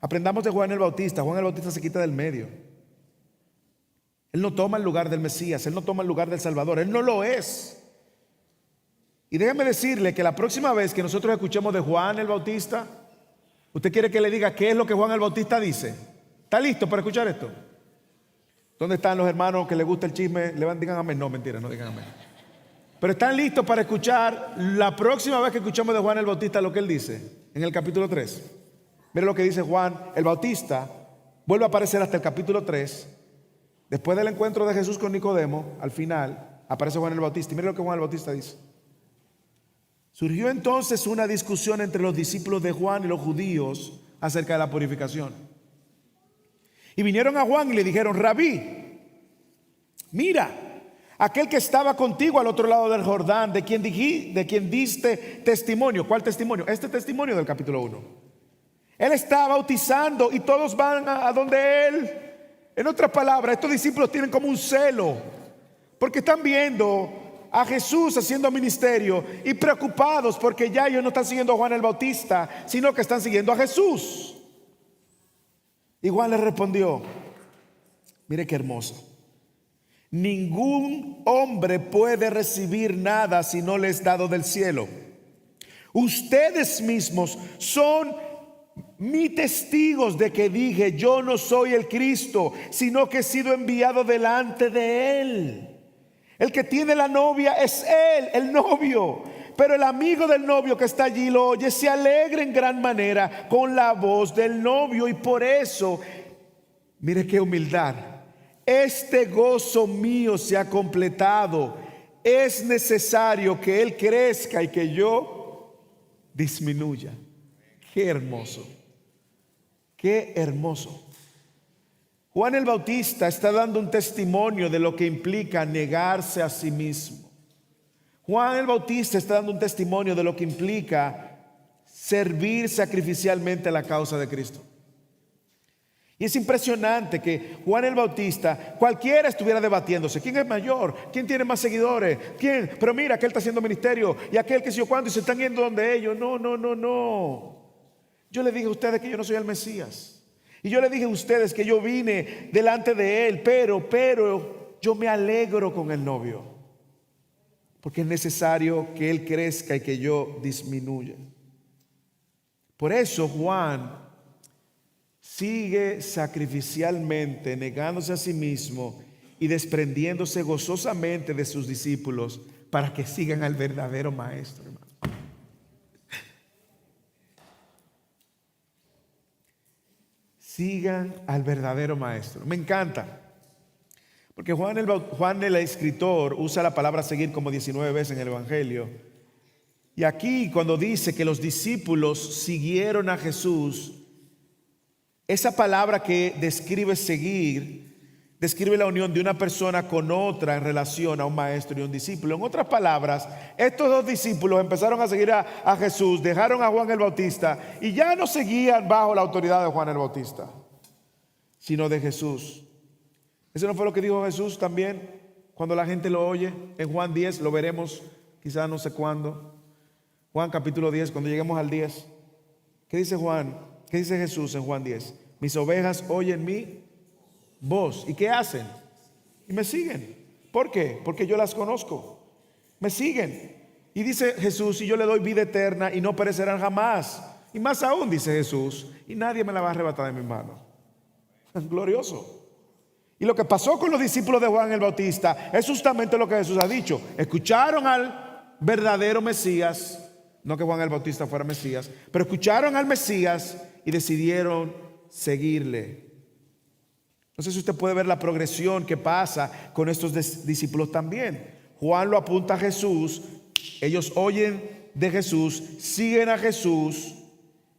aprendamos de Juan el Bautista. Juan el Bautista se quita del medio. Él no toma el lugar del Mesías, él no toma el lugar del Salvador, él no lo es. Y déjeme decirle que la próxima vez que nosotros escuchemos de Juan el Bautista, usted quiere que le diga qué es lo que Juan el Bautista dice. ¿Está listo para escuchar esto? ¿Dónde están los hermanos que les gusta el chisme? Digan amén. No, mentira, no digan amén. Pero están listos para escuchar la próxima vez que escuchamos de Juan el Bautista lo que él dice en el capítulo 3. Mire lo que dice Juan el Bautista. Vuelve a aparecer hasta el capítulo 3. Después del encuentro de Jesús con Nicodemo, al final aparece Juan el Bautista. Y mire lo que Juan el Bautista dice. Surgió entonces una discusión entre los discípulos de Juan y los judíos acerca de la purificación. Y vinieron a Juan y le dijeron: Rabí, mira, aquel que estaba contigo al otro lado del Jordán, de quien diste testimonio. ¿Cuál testimonio? Este testimonio del capítulo 1. Él está bautizando y todos van a donde él. En otras palabras, estos discípulos tienen como un celo, porque están viendo a Jesús haciendo ministerio y preocupados porque ya ellos no están siguiendo a Juan el Bautista, sino que están siguiendo a Jesús. Y Juan les respondió: mire qué hermoso. Ningún hombre puede recibir nada si no le es dado del cielo. Ustedes mismos son mis testigos de que dije: yo no soy el Cristo, sino que he sido enviado delante de él. El que tiene la novia es él, el novio. Pero el amigo del novio que está allí lo oye, se alegra en gran manera con la voz del novio. Y por eso, mire qué humildad, este gozo mío se ha completado. Es necesario que él crezca y que yo disminuya. Qué hermoso, qué hermoso. Juan el Bautista está dando un testimonio de lo que implica negarse a sí mismo. Juan el Bautista está dando un testimonio de lo que implica servir sacrificialmente a la causa de Cristo. Y es impresionante que Juan el Bautista, cualquiera estuviera debatiéndose: ¿quién es mayor? ¿Quién tiene más seguidores? ¿Quién? Pero mira, aquel está haciendo ministerio y aquel que sé yo cuándo, y se están yendo donde ellos. No. Yo le dije a ustedes que yo no soy el Mesías. Y yo le dije a ustedes que yo vine delante de él, pero yo me alegro con el novio. Porque es necesario que él crezca y que yo disminuya. Por eso Juan sigue sacrificialmente negándose a sí mismo y desprendiéndose gozosamente de sus discípulos para que sigan al verdadero maestro, hermano. Sigan al verdadero maestro. Me encanta. Porque Juan el escritor usa la palabra seguir como 19 veces en el Evangelio. Y aquí cuando dice que los discípulos siguieron a Jesús, esa palabra que describe seguir, describe la unión de una persona con otra en relación a un maestro y un discípulo. En otras palabras, estos dos discípulos empezaron a seguir a Jesús, dejaron a Juan el Bautista y ya no seguían bajo la autoridad de Juan el Bautista, sino de Jesús. ¿Eso no fue lo que dijo Jesús también cuando la gente lo oye? En Juan 10, lo veremos quizás no sé cuándo. Juan capítulo 10, cuando lleguemos al 10. ¿Qué dice Juan? ¿Qué dice Jesús en Juan 10? Mis ovejas oyen mi voz. ¿Y qué hacen? Y me siguen. ¿Por qué? Porque yo las conozco. Me siguen. Y dice Jesús: y yo le doy vida eterna y no perecerán jamás. Y más aún, dice Jesús, y nadie me la va a arrebatar de mi mano. Es glorioso. Y lo que pasó con los discípulos de Juan el Bautista es justamente lo que Jesús ha dicho. Escucharon al verdadero Mesías, no que Juan el Bautista fuera Mesías, pero escucharon al Mesías y decidieron seguirle. No sé si usted puede ver la progresión que pasa con estos discípulos también. Juan lo apunta a Jesús, ellos oyen de Jesús, siguen a Jesús,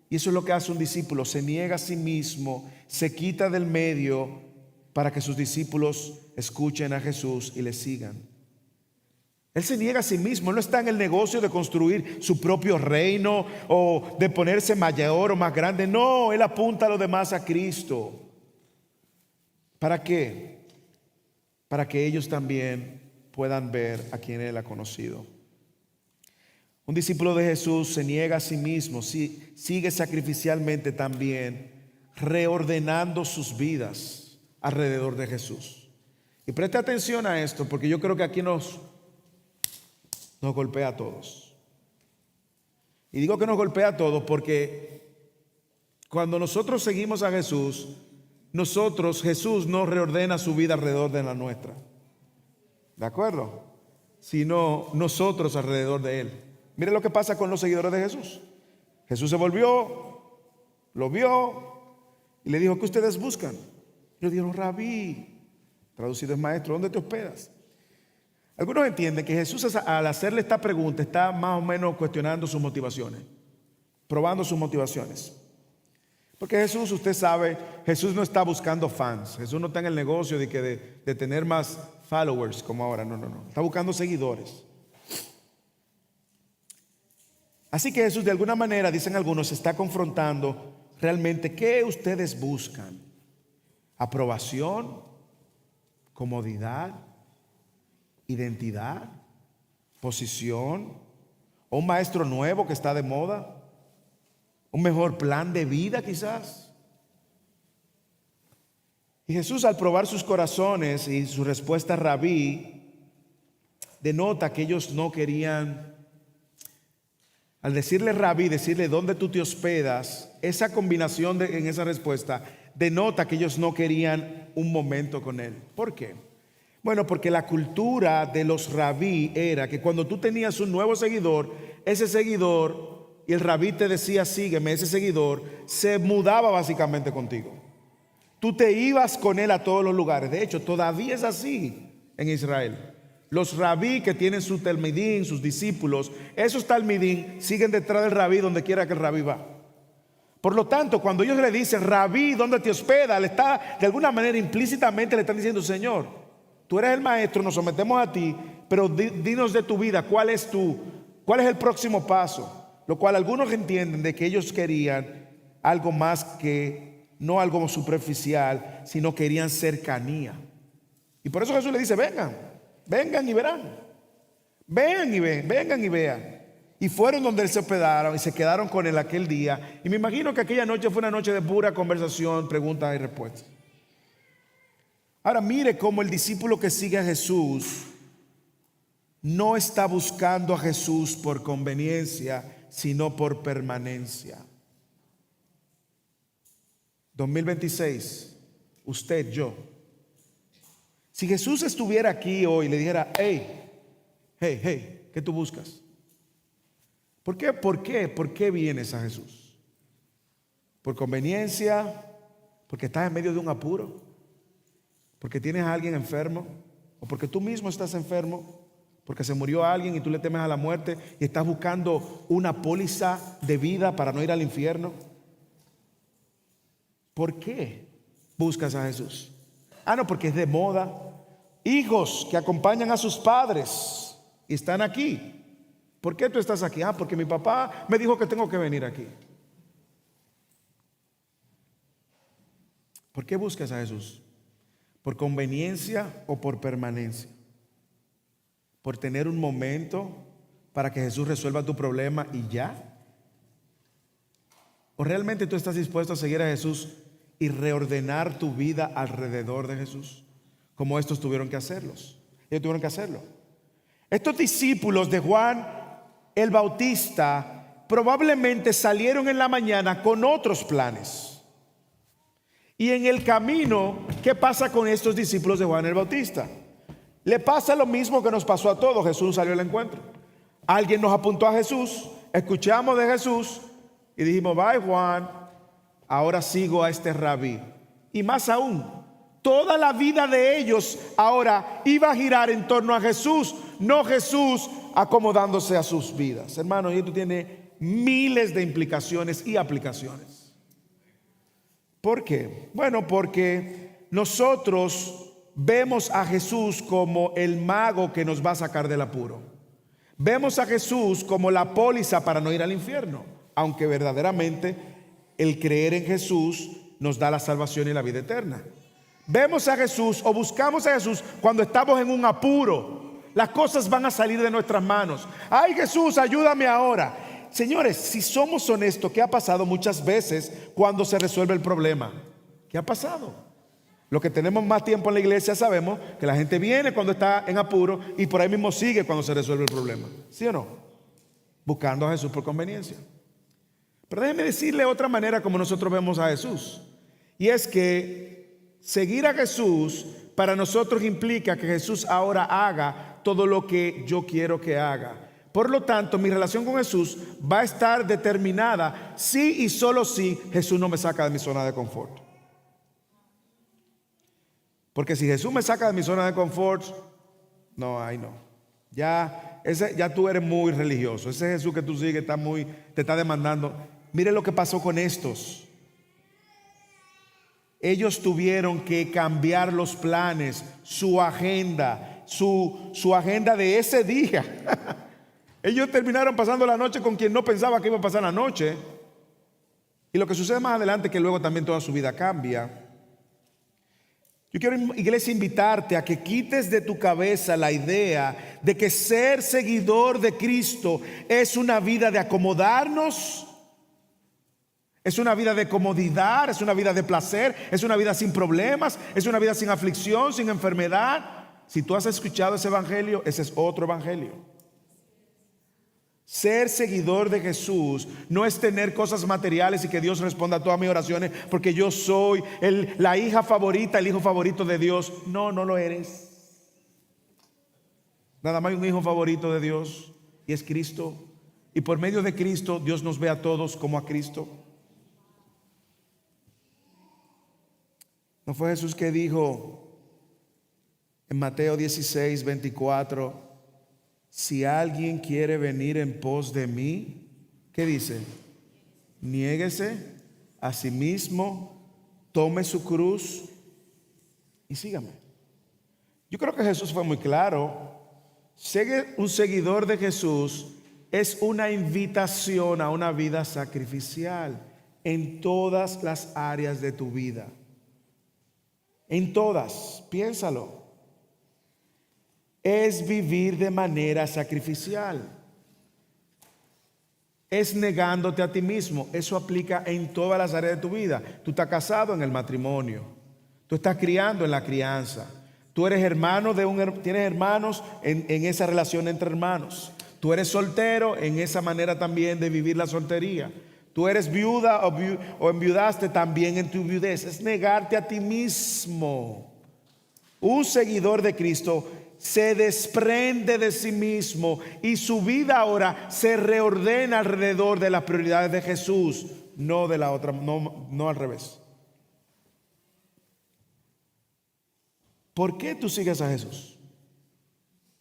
y eso es lo que hace un discípulo: se niega a sí mismo, se quita del medio para que sus discípulos escuchen a Jesús y le sigan. Él se niega a sí mismo. Él no está en el negocio de construir su propio reino o de ponerse mayor o más grande. No, él apunta a los demás a Cristo. ¿Para qué? Para que ellos también puedan ver a quien él ha conocido. Un discípulo de Jesús se niega a sí mismo, sigue sacrificialmente también, reordenando sus vidas alrededor de Jesús. Y preste atención a esto, porque yo creo que aquí nos nos golpea a todos. Y digo que nos golpea a todos porque cuando nosotros seguimos a Jesús, Jesús no reordena su vida alrededor de la nuestra. ¿De acuerdo? Sino nosotros alrededor de Él. Mire lo que pasa con los seguidores de Jesús. Jesús se volvió, lo vio y le dijo: ¿qué ustedes buscan? Le dijeron: Rabí, traducido es maestro, ¿dónde te hospedas? Algunos entienden que Jesús, al hacerle esta pregunta, está más o menos cuestionando sus motivaciones, probando sus motivaciones. Porque Jesús, usted sabe, Jesús no está buscando fans. Jesús no está en el negocio de tener más followers como ahora. No. Está buscando seguidores. Así que Jesús, de alguna manera, dicen algunos, está confrontando realmente qué ustedes buscan. Aprobación, comodidad, identidad, posición, o un maestro nuevo que está de moda. Un mejor plan de vida quizás. Y Jesús, al probar sus corazones y su respuesta Rabí, denota que ellos no querían. Al decirle Rabí, decirle dónde tú te hospedas, esa combinación en esa respuesta denota que ellos no querían un momento con Él. ¿Por qué? Bueno, porque la cultura de los rabí era que cuando tú tenías un nuevo seguidor, ese seguidor, y el rabí te decía: sígueme, ese seguidor se mudaba básicamente contigo. Tú te ibas con él a todos los lugares. De hecho, todavía es así en Israel. Los rabí que tienen su talmidín, sus discípulos, esos talmidín siguen detrás del rabí donde quiera que el rabí va. Por lo tanto, cuando ellos le dicen: Rabí, ¿dónde te hospeda?, le está, de alguna manera, implícitamente le están diciendo: Señor, tú eres el maestro, nos sometemos a ti, pero dinos de tu vida, ¿cuál es el próximo paso? Lo cual algunos entienden de que ellos querían algo más que, no algo superficial, sino querían cercanía. Y por eso Jesús le dice: vengan y verán. Vengan y vean. Y fueron donde él se hospedaron y se quedaron con él aquel día. Y me imagino que aquella noche fue una noche de pura conversación, preguntas y respuestas. Ahora mire cómo el discípulo que sigue a Jesús no está buscando a Jesús por conveniencia, sino por permanencia. 2026, usted, yo. Si Jesús estuviera aquí hoy y le dijera: hey, ¿qué tú buscas? ¿Por qué vienes a Jesús? ¿Por conveniencia? ¿Porque estás en medio de un apuro? ¿Porque tienes a alguien enfermo? ¿O porque tú mismo estás enfermo? ¿Porque se murió alguien y tú le temes a la muerte y estás buscando una póliza de vida para no ir al infierno? ¿Por qué buscas a Jesús? No, porque es de moda. Hijos que acompañan a sus padres y están aquí. ¿Por qué tú estás aquí? Porque mi papá me dijo que tengo que venir aquí. ¿Por qué buscas a Jesús? ¿Por conveniencia o por permanencia? ¿Por tener un momento para que Jesús resuelva tu problema y ya? ¿O realmente tú estás dispuesto a seguir a Jesús y reordenar tu vida alrededor de Jesús? Como estos tuvieron que hacerlos. Ellos tuvieron que hacerlo. Estos discípulos de Juan el Bautista probablemente salieron en la mañana con otros planes. Y en el camino, ¿qué pasa con estos discípulos de Juan el Bautista? Le pasa lo mismo que nos pasó a todos. Jesús salió al encuentro. Alguien nos apuntó a Jesús, escuchamos de Jesús y dijimos: bye Juan, ahora sigo a este rabí. Y más aún, toda la vida de ellos ahora iba a girar en torno a Jesús, no Jesús acomodándose a sus vidas. Hermanos, y esto tiene miles de implicaciones y aplicaciones. ¿Por qué? Bueno, porque nosotros vemos a Jesús como el mago que nos va a sacar del apuro. Vemos a Jesús como la póliza para no ir al infierno, aunque verdaderamente el creer en Jesús nos da la salvación y la vida eterna. Vemos a Jesús o buscamos a Jesús cuando estamos en un apuro. Las cosas van a salir de nuestras manos. Ay, Jesús, ayúdame ahora. Señores, si somos honestos, ¿qué ha pasado muchas veces cuando se resuelve el problema? ¿Qué ha pasado? Los que tenemos más tiempo en la iglesia sabemos que la gente viene cuando está en apuro y por ahí mismo sigue cuando se resuelve el problema. ¿Sí o no? Buscando a Jesús por conveniencia. Pero déjeme decirle otra manera como nosotros vemos a Jesús. Y es que seguir a Jesús para nosotros implica que Jesús ahora haga todo lo que yo quiero que haga. Por lo tanto, mi relación con Jesús va a estar determinada si y solo si Jesús no me saca de mi zona de confort. Porque si Jesús me saca de mi zona de confort, no, ahí no. Ya tú eres muy religioso. Ese Jesús que tú sigues te está demandando. Mire lo que pasó con estos. Ellos tuvieron que cambiar los planes, su agenda, su agenda de ese día. Ellos terminaron pasando la noche con quien no pensaba que iba a pasar la noche. Y lo que sucede más adelante es que luego también toda su vida cambia. Yo quiero, iglesia, invitarte a que quites de tu cabeza la idea de que ser seguidor de Cristo es una vida de acomodarnos, es una vida de comodidad, es una vida de placer, es una vida sin problemas, es una vida sin aflicción, sin enfermedad. Si tú has escuchado ese evangelio, ese es otro evangelio. Ser seguidor de Jesús no es tener cosas materiales y que Dios responda a todas mis oraciones porque yo soy la hija favorita, el hijo favorito de Dios. No, no lo eres. Nada más hay un hijo favorito de Dios y es Cristo. Y por medio de Cristo Dios nos ve a todos como a Cristo. ¿No fue Jesús que dijo en Mateo 16, 24? Si alguien quiere venir en pos de mí, ¿qué dice? Niéguese a sí mismo, tome su cruz y sígame. Yo creo que Jesús fue muy claro. Ser un seguidor de Jesús es una invitación a una vida sacrificial en todas las áreas de tu vida. En todas, piénsalo. Es vivir de manera sacrificial. Es negándote a ti mismo. Eso aplica en todas las áreas de tu vida. Tú estás casado, en el matrimonio. Tú estás criando, en la crianza. Tú eres hermano tienes hermanos en esa relación entre hermanos. Tú eres soltero, en esa manera también de vivir la soltería. Tú eres viuda o enviudaste, también en tu viudez. Es negarte a ti mismo. Un seguidor de Cristo se desprende de sí mismo y su vida ahora se reordena alrededor de las prioridades de Jesús, no de la otra, no al revés. ¿Por qué tú sigues a Jesús?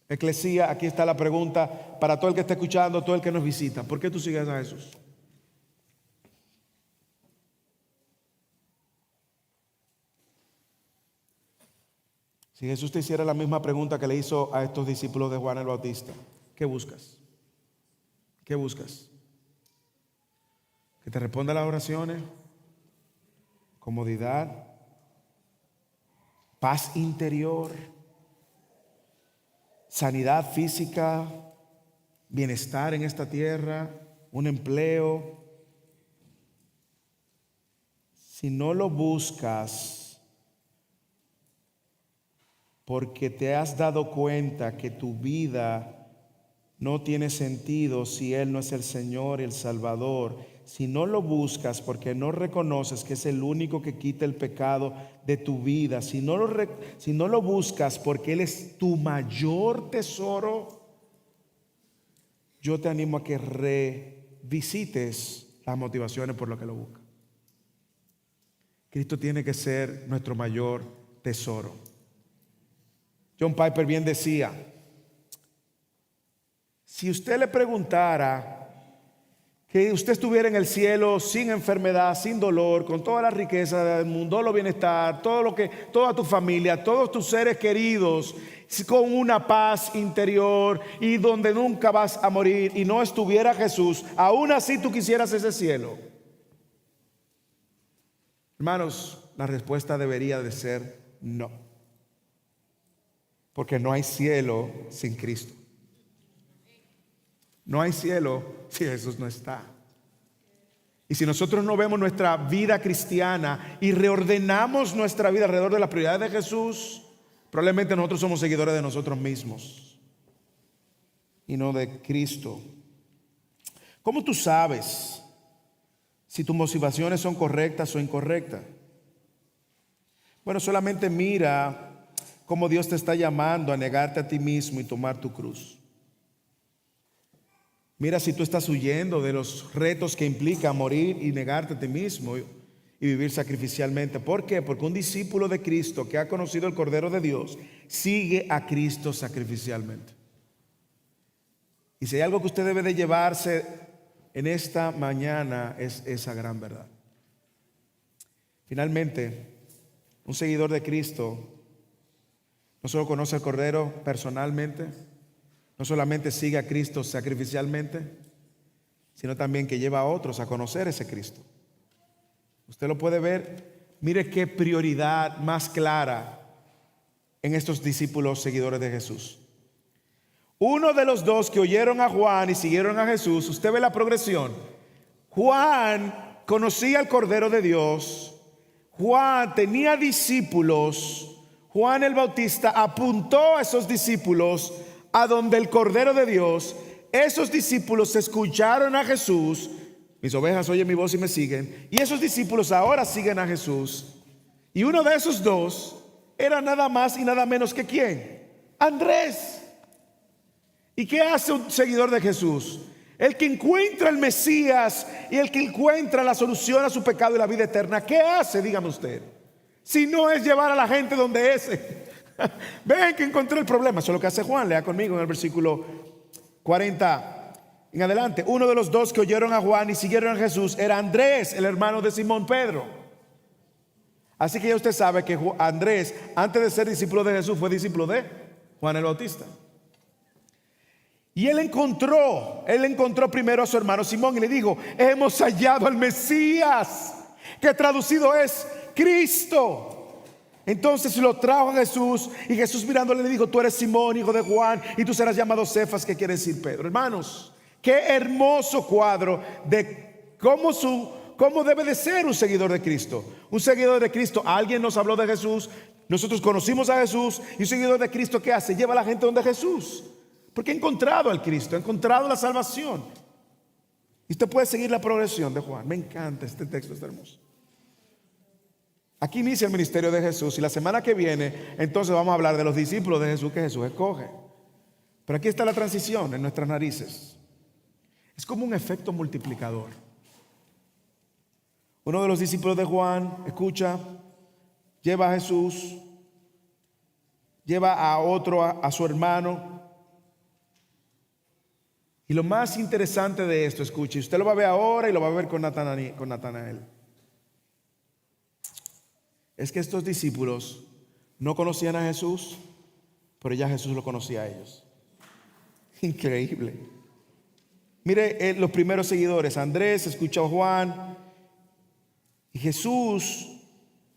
Eclesía, aquí está la pregunta para todo el que está escuchando, todo el que nos visita. ¿Por qué tú sigues a Jesús? Si Jesús te hiciera la misma pregunta que le hizo a estos discípulos de Juan el Bautista, ¿qué buscas? ¿Qué buscas? ¿Que te responda las oraciones? ¿Comodidad? ¿Paz interior? ¿Sanidad física? ¿Bienestar en esta tierra? ¿Un empleo? Si no lo buscas porque te has dado cuenta que tu vida no tiene sentido si Él no es el Señor y el Salvador, si no lo buscas porque no reconoces que es el único que quita el pecado de tu vida, si no lo buscas porque Él es tu mayor tesoro, yo te animo a que revisites las motivaciones por lo que lo buscas. Cristo tiene que ser nuestro mayor tesoro. John Piper bien decía, si usted le preguntara que usted estuviera en el cielo sin enfermedad, sin dolor, con toda la riqueza del mundo, todo el bienestar, toda tu familia, todos tus seres queridos, con una paz interior y donde nunca vas a morir y no estuviera Jesús, aún así tú quisieras ese cielo. Hermanos, la respuesta debería de ser no. Porque no hay cielo sin Cristo. No hay cielo si Jesús no está. Y si nosotros no vemos nuestra vida cristiana y reordenamos nuestra vida alrededor de las prioridades de Jesús, probablemente nosotros somos seguidores de nosotros mismos y no de Cristo. ¿Cómo tú sabes si tus motivaciones son correctas o incorrectas? Bueno, solamente mira cómo Dios te está llamando a negarte a ti mismo y tomar tu cruz. Mira si tú estás huyendo de los retos que implica morir y negarte a ti mismo y vivir sacrificialmente. ¿Por qué? Porque un discípulo de Cristo que ha conocido el Cordero de Dios sigue a Cristo sacrificialmente. Y si hay algo que usted debe de llevarse en esta mañana es esa gran verdad. Finalmente, un seguidor de Cristo no solo conoce al Cordero personalmente, no solamente sigue a Cristo sacrificialmente, sino también que lleva a otros a conocer ese Cristo. Usted lo puede ver. Mire qué prioridad más clara en estos discípulos seguidores de Jesús. Uno de los dos que oyeron a Juan y siguieron a Jesús, usted ve la progresión. Juan conocía al Cordero de Dios. Juan tenía discípulos. Juan el Bautista apuntó a esos discípulos a donde el Cordero de Dios. Esos discípulos escucharon a Jesús. Mis ovejas oyen mi voz y me siguen. Y esos discípulos ahora siguen a Jesús. Y uno de esos dos era nada más y nada menos que ¿quién? Andrés. ¿Y qué hace un seguidor de Jesús? El que encuentra el Mesías y el que encuentra la solución a su pecado y la vida eterna. ¿Qué hace? Dígame usted. Si no es llevar a la gente donde ese. Ven que encontré el problema. Eso es lo que hace Juan. Lea conmigo en el versículo 40 en adelante. Uno de los dos que oyeron a Juan y siguieron a Jesús era Andrés, el hermano de Simón Pedro. Así que ya usted sabe que Andrés, antes de ser discípulo de Jesús, fue discípulo de Juan el Bautista. Y él encontró primero a su hermano Simón y le dijo: hemos hallado al Mesías, que traducido es Cristo. Entonces lo trajo a Jesús, y Jesús mirándole le dijo: tú eres Simón, hijo de Juan, y tú serás llamado Cefas, que quiere decir Pedro. Hermanos, qué hermoso cuadro de cómo debe de ser un seguidor de Cristo. Un seguidor de Cristo, alguien nos habló de Jesús, nosotros conocimos a Jesús, y un seguidor de Cristo, ¿qué hace? Lleva a la gente donde Jesús, porque ha encontrado al Cristo, ha encontrado la salvación. Y usted puede seguir la progresión de Juan. Me encanta este texto, está hermoso. Aquí inicia el ministerio de Jesús, y la semana que viene entonces vamos a hablar de los discípulos de Jesús que Jesús escoge. Pero aquí está la transición en nuestras narices. Es como un efecto multiplicador. Uno de los discípulos de Juan escucha, lleva a Jesús, lleva a otro, a su hermano. Y lo más interesante de esto, escuche, usted lo va a ver ahora y lo va a ver con Natanael. Es que estos discípulos no conocían a Jesús, pero ya Jesús lo conocía a ellos. Increíble. Mire, los primeros seguidores, Andrés escuchó a Juan, y Jesús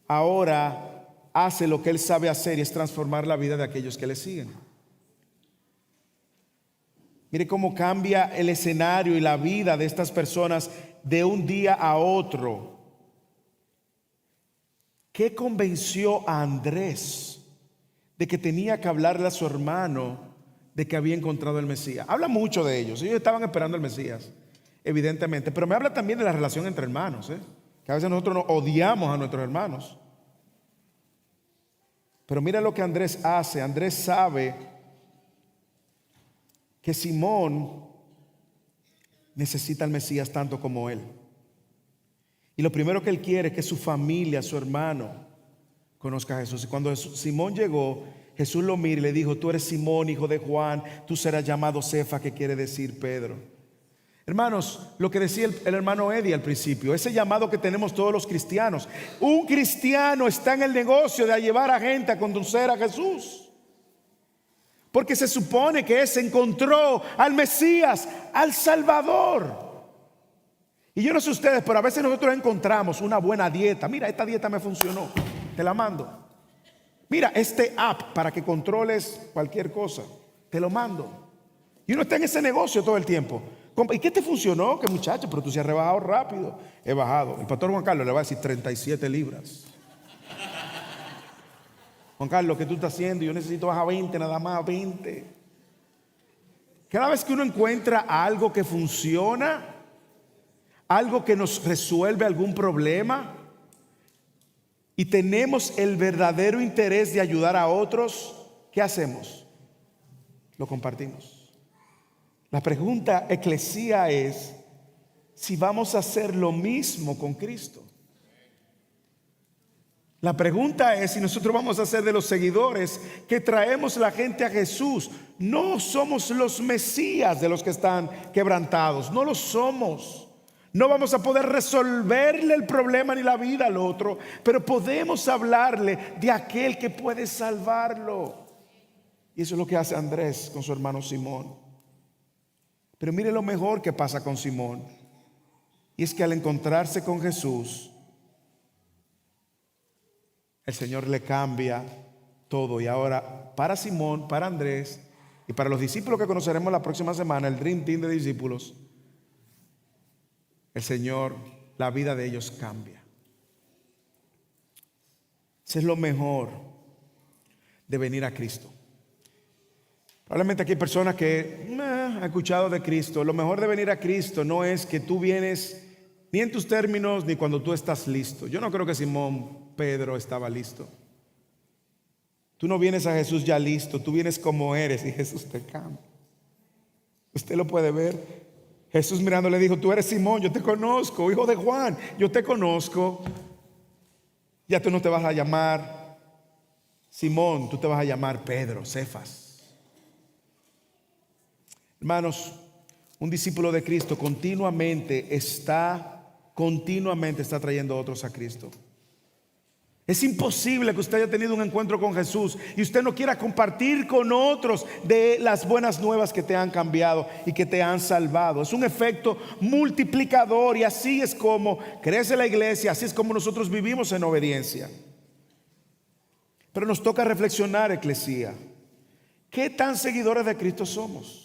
ahora hace lo que él sabe hacer, y es transformar la vida de aquellos que le siguen. Mire cómo cambia el escenario y la vida de estas personas de un día a otro. ¿Qué convenció a Andrés de que tenía que hablarle a su hermano de que había encontrado el Mesías? Habla mucho de ellos. Ellos estaban esperando el Mesías, evidentemente. Pero me habla también de la relación entre hermanos, que a veces nosotros nos odiamos a nuestros hermanos. Pero mira lo que Andrés hace. Andrés sabe que Simón necesita al Mesías tanto como él. Y lo primero que él quiere es que su familia, su hermano, conozca a Jesús. Y cuando Simón llegó, Jesús lo miró y le dijo: tú eres Simón, hijo de Juan, tú serás llamado Cefas, que quiere decir Pedro. Hermanos, lo que decía el hermano Eddie al principio, ese llamado que tenemos todos los cristianos. Un cristiano está en el negocio de llevar a gente a conocer a Jesús. Porque se supone que ese encontró al Mesías, al Salvador. Y yo no sé ustedes, pero a veces nosotros encontramos una buena dieta. Mira, esta dieta me funcionó, te la mando. Mira, este app para que controles cualquier cosa, te lo mando. Y uno está en ese negocio todo el tiempo. ¿Y qué te funcionó? ¿Qué muchacho? Pero tú se has rebajado rápido. He bajado. El pastor Juan Carlos le va a decir 37 libras. Juan Carlos, ¿qué tú estás haciendo? Yo necesito bajar 20, nada más 20. Cada vez que uno encuentra algo que funciona, algo que nos resuelve algún problema, y tenemos el verdadero interés de ayudar a otros, ¿qué hacemos? Lo compartimos. La pregunta eclesia es si vamos a hacer lo mismo con Cristo. La pregunta es si nosotros vamos a ser de los seguidores que traemos la gente a Jesús. No somos los mesías de los que están quebrantados, no lo somos. No vamos a poder resolverle el problema ni la vida al otro, pero podemos hablarle de aquel que puede salvarlo. Y eso es lo que hace Andrés con su hermano Simón. Pero mire lo mejor que pasa con Simón. Y es que al encontrarse con Jesús, el Señor le cambia todo. Y ahora para Simón, para Andrés y para los discípulos que conoceremos la próxima semana, el Dream Team de discípulos, el Señor, la vida de ellos cambia. Eso es lo mejor de venir a Cristo. Probablemente aquí hay personas que han escuchado de Cristo. Lo mejor de venir a Cristo no es que tú vienes ni en tus términos ni cuando tú estás listo. Yo no creo que Simón Pedro estaba listo. Tú no vienes a Jesús ya listo, tú vienes como eres y Jesús te cambia. Usted lo puede ver. Jesús mirando le dijo: tú eres Simón, yo te conozco, hijo de Juan, yo te conozco. Ya tú no te vas a llamar Simón, tú te vas a llamar Pedro, Cefas. Hermanos, un discípulo de Cristo continuamente está trayendo a otros a Cristo. Es imposible que usted haya tenido un encuentro con Jesús y usted no quiera compartir con otros de las buenas nuevas que te han cambiado y que te han salvado. Es un efecto multiplicador y así es como crece la iglesia, así es como nosotros vivimos en obediencia. Pero nos toca reflexionar, eclesía. ¿Qué tan seguidores de Cristo somos?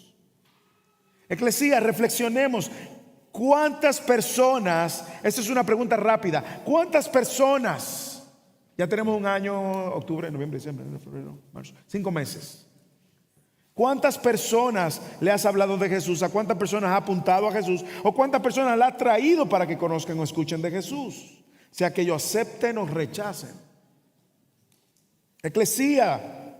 Eclesía, reflexionemos. ¿Cuántas personas? Esta es una pregunta rápida. ¿Cuántas personas? Ya tenemos un año, octubre, noviembre, diciembre, enero, febrero, marzo, 5 meses. ¿Cuántas personas le has hablado de Jesús? ¿A cuántas personas has apuntado a Jesús? ¿O cuántas personas le has traído para que conozcan o escuchen de Jesús? Sea que ellos acepten o rechacen. Eclesía,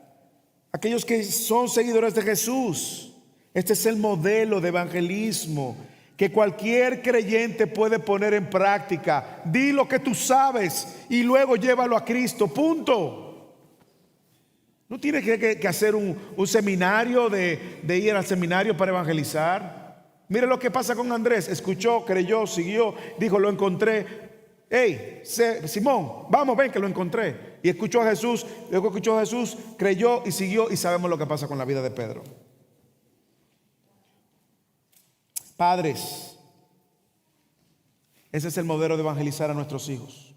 aquellos que son seguidores de Jesús, este es el modelo de evangelismo que cualquier creyente puede poner en práctica. Di lo que tú sabes y luego llévalo a Cristo, punto. No tienes que hacer un seminario de ir al seminario para evangelizar. Mire lo que pasa con Andrés. Escuchó, creyó, siguió, dijo: lo encontré. Hey, Simón, vamos, ven que lo encontré. Y escuchó a Jesús, luego escuchó a Jesús, creyó y siguió. Y sabemos lo que pasa con la vida de Pedro. Padres, ese es el modelo de evangelizar a nuestros hijos.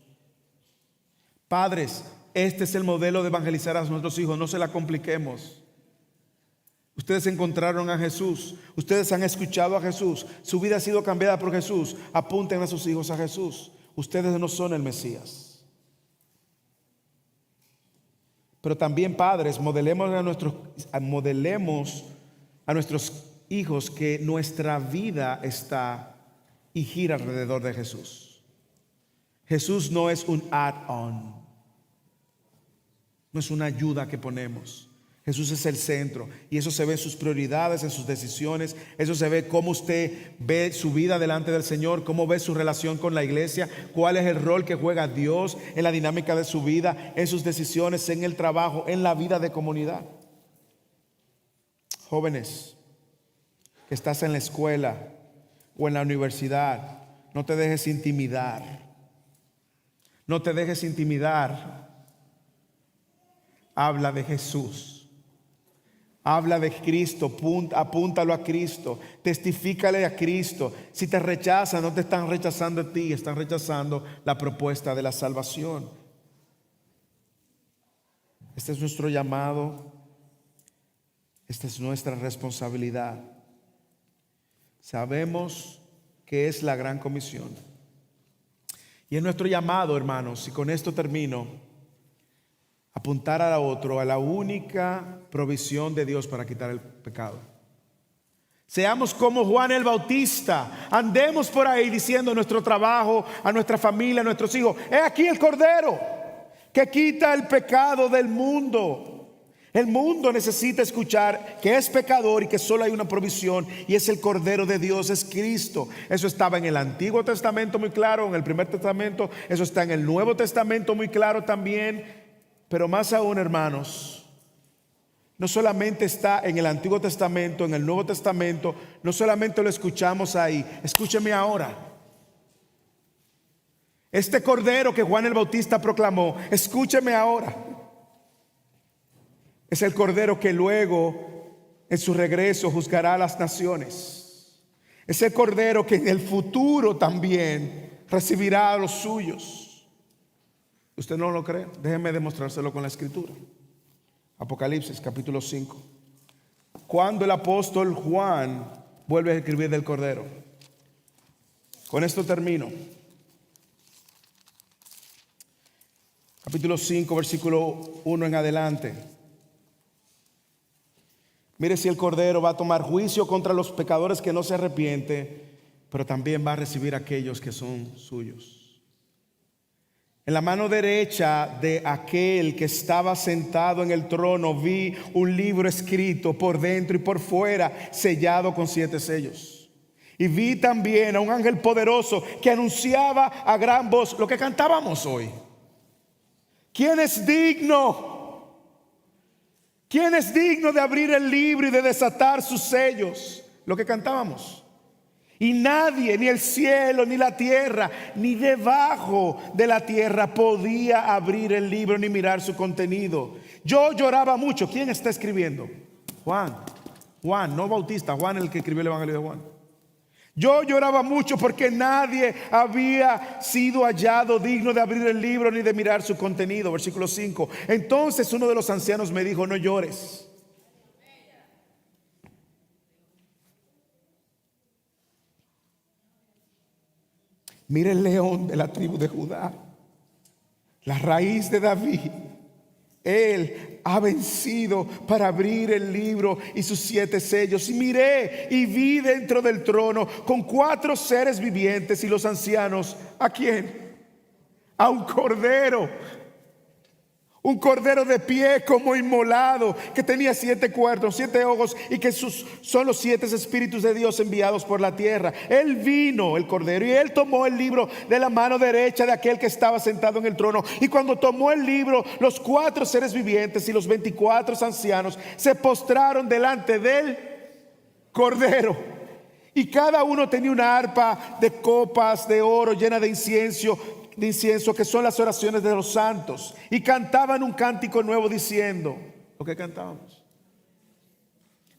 Padres, este es el modelo de evangelizar a nuestros hijos. No se la compliquemos. Ustedes encontraron a Jesús, ustedes han escuchado a Jesús, su vida ha sido cambiada por Jesús. Apunten a sus hijos a Jesús. Ustedes no son el Mesías. Pero también, padres, modelemos a nuestros hijos que nuestra vida está y gira alrededor de Jesús. Jesús no es un add-on, no es una ayuda que ponemos. Jesús es el centro y eso se ve en sus prioridades, en sus decisiones. Eso se ve cómo usted ve su vida delante del Señor, cómo ve su relación con la iglesia, cuál es el rol que juega Dios en la dinámica de su vida, en sus decisiones, en el trabajo, en la vida de comunidad. Jóvenes que estás en la escuela o en la universidad, no te dejes intimidar. No te dejes intimidar. Habla de Jesús. Habla de Cristo, apúntalo a Cristo, testifícale a Cristo. Si te rechazan, no te están rechazando a ti, están rechazando la propuesta de la salvación. Este es nuestro llamado, esta es nuestra responsabilidad. Sabemos que es la gran comisión. Y es nuestro llamado, hermanos, y con esto termino, apuntar a otro, a la única provisión de Dios para quitar el pecado. Seamos como Juan el Bautista, andemos por ahí diciendo a nuestro trabajo, a nuestra familia, a nuestros hijos: he aquí el Cordero que quita el pecado del mundo. El mundo necesita escuchar que es pecador y que solo hay una provisión, y es el Cordero de Dios, es Cristo. Eso estaba en el Antiguo Testamento muy claro, en el Primer Testamento, eso está en el Nuevo Testamento muy claro también. Pero más aún, hermanos, no solamente está en el Antiguo Testamento, en el Nuevo Testamento, no solamente lo escuchamos ahí. Escúcheme ahora. Este Cordero que Juan el Bautista proclamó, escúcheme ahora, es el Cordero que luego en su regreso juzgará a las naciones. Es el Cordero que en el futuro también recibirá a los suyos. ¿Usted no lo cree? Déjeme demostrárselo con la Escritura. Apocalipsis capítulo 5. Cuando el apóstol Juan vuelve a escribir del Cordero. Con esto termino. Capítulo 5, versículo 1 en adelante. Mire si el Cordero va a tomar juicio contra los pecadores que no se arrepienten, pero también va a recibir a aquellos que son suyos. En la mano derecha de aquel que estaba sentado en el trono vi un libro escrito por dentro y por fuera, sellado con 7 sellos. Y vi también a un ángel poderoso que anunciaba a gran voz lo que cantábamos hoy: ¿quién es digno? ¿Quién es digno de abrir el libro y de desatar sus sellos? Lo que cantábamos. Y nadie, ni el cielo, ni la tierra, ni debajo de la tierra podía abrir el libro ni mirar su contenido. Yo lloraba mucho. ¿Quién está escribiendo? Juan, no Bautista, Juan el que escribió el Evangelio de Juan. Yo lloraba mucho porque nadie había sido hallado digno de abrir el libro ni de mirar su contenido. Versículo 5. Entonces uno de los ancianos me dijo: no llores. Mira el león de la tribu de Judá, la raíz de David. Él ha vencido para abrir el libro y sus 7 sellos. Y miré y vi dentro del trono con 4 seres vivientes y los ancianos. ¿A quién? A un cordero. Un cordero de pie como inmolado, que tenía 7 cuernos, 7 ojos, y que son los 7 espíritus de Dios enviados por la tierra. Él vino, el cordero, y él tomó el libro de la mano derecha de aquel que estaba sentado en el trono. Y cuando tomó el libro, los 4 seres vivientes y los 24 ancianos se postraron delante del cordero. Y cada uno tenía una arpa de copas de oro llena de incienso, que son las oraciones de los santos, y cantaban un cántico nuevo diciendo lo que cantábamos: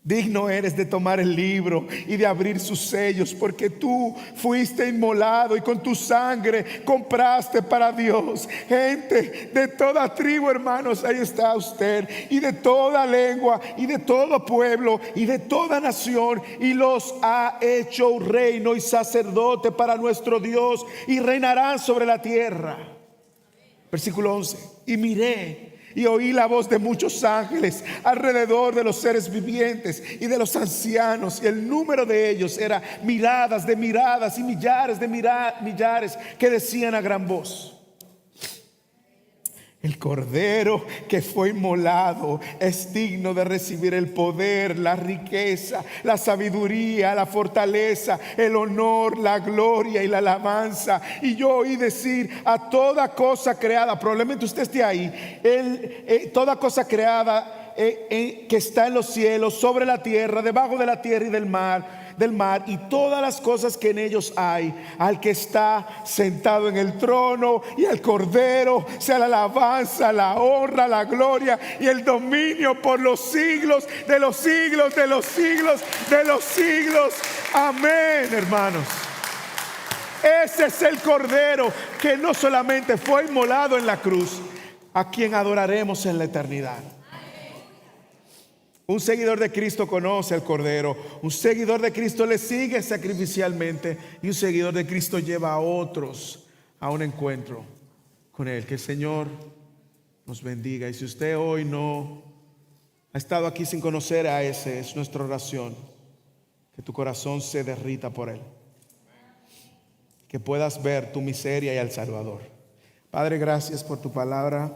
digno eres de tomar el libro y de abrir sus sellos, porque tú fuiste inmolado y con tu sangre compraste para Dios gente de toda tribu, hermanos, ahí está usted, y de toda lengua y de todo pueblo y de toda nación, y los ha hecho un reino y sacerdote para nuestro Dios, y reinarán sobre la tierra. Versículo 11. Y miré y oí la voz de muchos ángeles alrededor de los seres vivientes y de los ancianos, y el número de ellos era miradas de miradas y millares de millares, que decían a gran voz: el cordero que fue inmolado es digno de recibir el poder, la riqueza, la sabiduría, la fortaleza, el honor, la gloria y la alabanza. Y yo oí decir a toda cosa creada, probablemente usted esté ahí, toda cosa creada que está en los cielos, sobre la tierra, debajo de la tierra y del mar, y todas las cosas que en ellos hay, al que está sentado en el trono y al cordero, sea la alabanza, la honra, la gloria y el dominio por los siglos de los siglos, de los siglos, de los siglos. Amén, hermanos. Ese es el cordero que no solamente fue inmolado en la cruz, a quien adoraremos en la eternidad. Un seguidor de Cristo conoce al Cordero. Un seguidor de Cristo le sigue sacrificialmente. Y un seguidor de Cristo lleva a otros a un encuentro con Él. Que el Señor nos bendiga. Y si usted hoy no ha estado aquí sin conocer a ese, es nuestra oración, que tu corazón se derrita por Él, que puedas ver tu miseria y al Salvador. Padre, gracias por tu palabra.